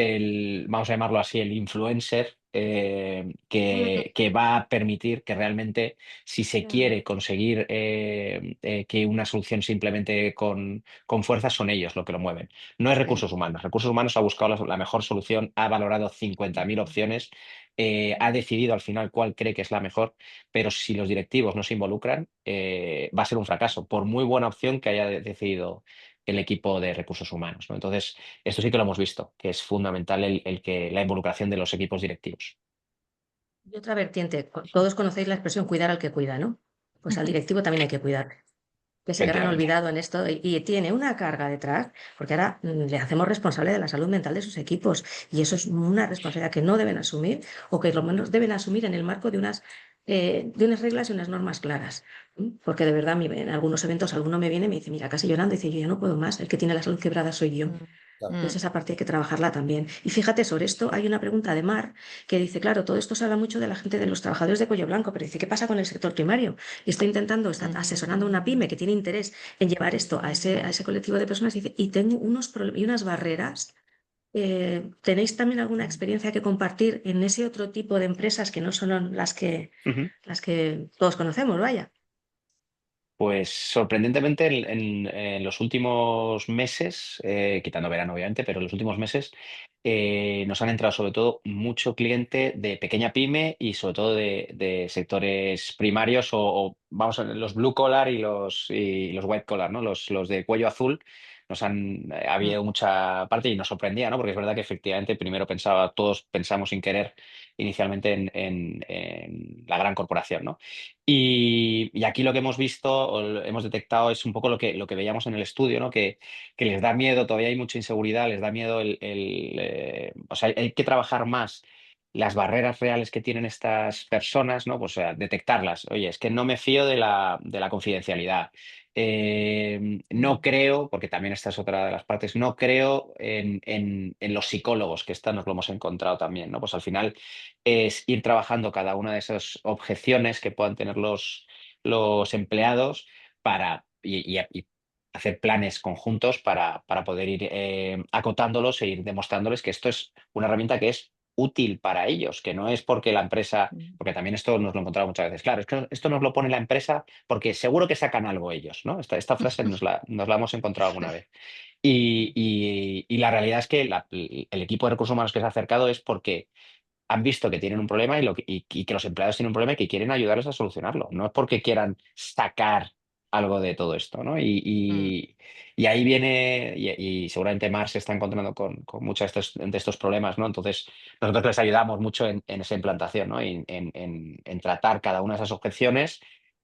vamos a llamarlo así, el influencer que va a permitir que realmente, si se quiere conseguir que una solución se implemente con fuerza, son ellos lo que lo mueven. No es sí. recursos humanos. Recursos humanos ha buscado la mejor solución, ha valorado 50.000 opciones, ha decidido al final cuál cree que es la mejor, pero si los directivos no se involucran, va a ser un fracaso, por muy buena opción que haya decidido el equipo de recursos humanos, ¿no? Entonces, esto sí que lo hemos visto, que es fundamental la involucración de los equipos directivos. Y otra vertiente, todos conocéis la expresión cuidar al que cuida, ¿no? Pues al directivo también hay que cuidar. Ese gran Efectivamente. olvidado en esto y tiene una carga detrás, porque ahora le hacemos responsable de la salud mental de sus equipos y eso es una responsabilidad que no deben asumir o que lo menos deben asumir en el marco de unas reglas y unas normas claras. Porque de verdad en algunos eventos alguno me viene y me dice, mira, casi llorando, y dice, yo ya no puedo más, el que tiene la salud quebrada soy yo. Mm, Claro. mm, Entonces esa parte hay que trabajarla también. Y fíjate, sobre esto hay una pregunta de Mar que dice, claro, todo esto se habla mucho de la gente de los trabajadores de cuello blanco, pero dice, ¿qué pasa con el sector primario? Y está mm, asesorando a una pyme que tiene interés en llevar esto a ese colectivo de personas y dice, y tengo y unas barreras. ¿Tenéis también alguna experiencia que compartir en ese otro tipo de empresas que no son Ujú. las que todos conocemos, vaya? Pues sorprendentemente en los últimos meses, quitando verano obviamente, pero en los últimos meses nos han entrado sobre todo mucho cliente de pequeña pyme y sobre todo de sectores primarios vamos a los blue collar y los white collar, ¿no? Los de cuello azul. Ha mm, habido mucha parte y nos sorprendía, ¿no? Porque es verdad que efectivamente primero todos pensamos sin querer inicialmente en la gran corporación, ¿no? Y aquí lo que hemos visto o hemos detectado es un poco lo que veíamos en el estudio, ¿no? Que les da miedo, todavía hay mucha inseguridad, les da miedo o sea, hay que trabajar más las barreras reales que tienen estas personas, ¿no? Pues, o sea, detectarlas. Oye, es que no me fío de la confidencialidad. No creo, porque también esta es otra de las partes, no creo en los psicólogos, que esta nos lo hemos encontrado también, ¿no? Pues al final es ir trabajando cada una de esas objeciones que puedan tener los empleados y hacer planes conjuntos para poder ir acotándolos e ir demostrándoles que esto es una herramienta que es útil para ellos, que no es porque la empresa, mm, porque también esto nos lo he encontrado muchas veces, claro, es que esto nos lo pone la empresa porque seguro que sacan algo ellos, ¿no? Esta frase nos la hemos encontrado alguna vez. Y la realidad es que el equipo de recursos humanos que se ha acercado es porque han visto que tienen un problema y que los empleados tienen un problema y que quieren ayudarles a solucionarlo. No es porque quieran sacar algo de todo esto, ¿no? Y ahí viene, y seguramente Marx se está encontrando con muchos de estos problemas, ¿no? Entonces, nosotros les ayudamos mucho en esa implantación, ¿no? En tratar cada una de esas objeciones,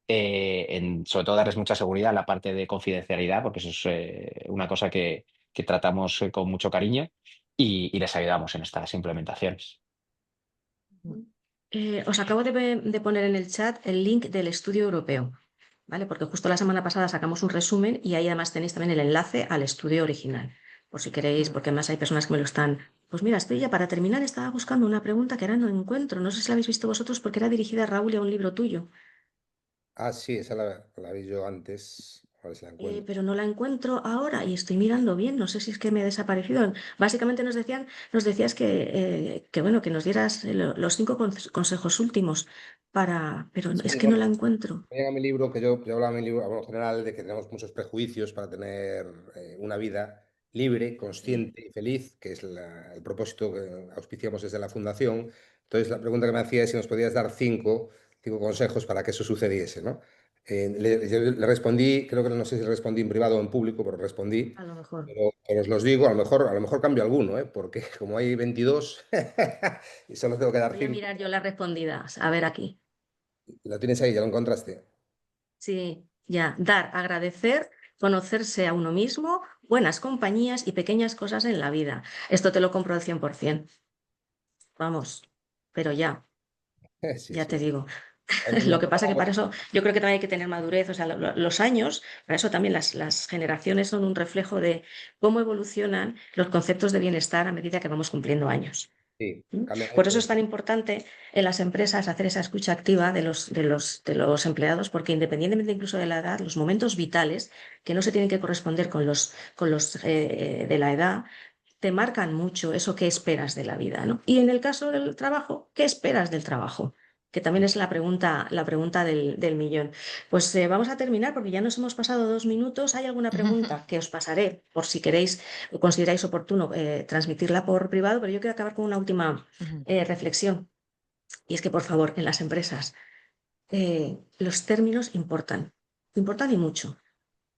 sobre todo darles mucha seguridad en la parte de confidencialidad, porque eso es una cosa que tratamos con mucho cariño y les ayudamos en estas implementaciones. Os acabo de poner en el chat el link del estudio europeo, ¿vale? Porque justo la semana pasada sacamos un resumen y ahí además tenéis también el enlace al estudio original, por si queréis, porque además hay personas que me lo están... Pues mira, estoy ya para terminar, estaba buscando una pregunta que ahora no encuentro, no sé si la habéis visto vosotros porque era dirigida a Raúl y a un libro tuyo. Ah, sí, esa la vi yo antes. A ver si la encuentro. Pero no la encuentro ahora y estoy mirando bien, no sé si es que me he desaparecido. Básicamente nos decías que bueno, que nos dieras los 5 consejos últimos pero es Sí, que no bueno, la encuentro. llega mi libro, que yo hablaba en mi libro, hablo en general, de que tenemos muchos prejuicios para tener una vida libre, Sí. consciente y feliz, que es el propósito que auspiciamos desde la Fundación. Entonces, la pregunta que me hacía es si nos podías dar cinco consejos para que eso sucediese, ¿no? Yo le respondí, creo que no sé si le respondí en privado o en público, pero respondí, A lo mejor. pero os los digo, a lo mejor cambio alguno, ¿eh? Porque como hay 22 y solo tengo que dar Voy a 5, mirar yo las respondidas. A ver aquí. lo tienes ahí, ya lo encontraste. Sí, ya. Dar, agradecer, conocerse a uno mismo, buenas compañías y pequeñas cosas en la vida. Esto te lo compro al 100%. Vamos, pero Sí, ya sí, te sí. digo. Nos Lo que pasa que tocamos. para eso yo creo que también hay que tener madurez, o sea, los años, para eso también las generaciones son un reflejo de cómo evolucionan los conceptos de bienestar a medida que vamos cumpliendo años. Sí, ¿Mm? cambia Por mucho eso es eso. tan importante en las empresas hacer esa escucha activa de los empleados, porque independientemente incluso de la edad, los momentos vitales que no se tienen que corresponder con los de la edad, te marcan mucho eso que esperas de la vida, ¿no? Y en el caso del trabajo, ¿qué esperas del trabajo? Que también es la pregunta del millón. Pues vamos a terminar porque ya nos hemos pasado 2 minutos. ¿Hay alguna pregunta que os pasaré por si queréis o consideráis oportuno transmitirla por privado? Pero yo quiero acabar con una última reflexión. Y es que, por favor, en las empresas, los términos importan y mucho.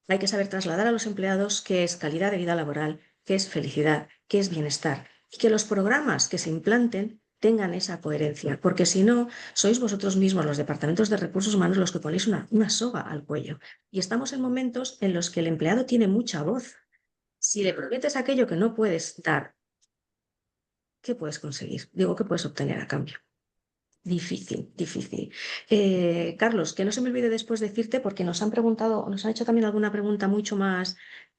Hay que saber trasladar a los empleados qué es calidad de vida laboral, qué es felicidad, qué es bienestar y que los programas que se implanten tengan esa coherencia, porque si no, sois vosotros mismos, los departamentos de recursos humanos, los que ponéis una soga al cuello. Y estamos en momentos en los que el empleado tiene mucha voz. Si le prometes aquello que no puedes dar, ¿qué puedes conseguir? Digo, ¿qué puedes obtener a cambio? Difícil, difícil. Carlos, que no se me olvide después decirte, porque nos han hecho también alguna pregunta mucho más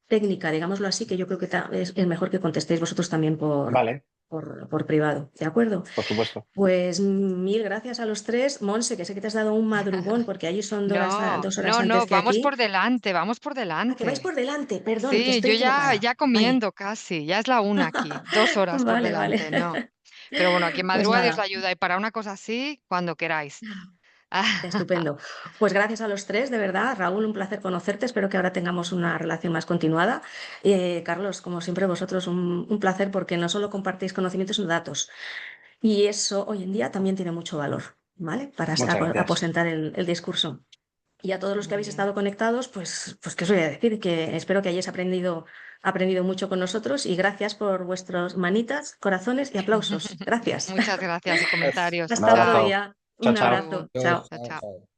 técnica, digámoslo así, que yo creo que es mejor que contestéis vosotros también Vale, por privado, ¿de acuerdo? por supuesto. Pues mil gracias a los tres. Monse, que sé que te has dado un madrugón, porque allí son 2 horas, No, 2 horas no, no, antes que vamos aquí. por delante, vamos por Ah, que vais delante. por delante, perdón, que Sí, estoy yo ya, equivocada. ya Vaya. comiendo casi, ya es la 1 aquí, 2 horas por Vale, vale. delante, no. Pero bueno, quien Pues madruga Dios la nada. ayuda y para una cosa así, cuando queráis. Estupendo. Pues gracias a los tres, de verdad. Raúl, un placer conocerte. Espero que ahora tengamos una relación más continuada. Carlos, como siempre, vosotros un placer porque no solo compartís conocimientos, sino datos. Y eso hoy en día también tiene mucho valor, ¿vale? Para Muchas gracias. aposentar el discurso. Y a todos los que Muy habéis bien. estado conectados, pues qué os voy a decir, que espero que hayáis aprendido mucho con nosotros y gracias por vuestras manitas, corazones y aplausos. Gracias. Muchas gracias y comentarios. Un Hasta otro Chao. abrazo. día. Chao, Un chao. Salud. abrazo. Chao. Chao, chao. Chao.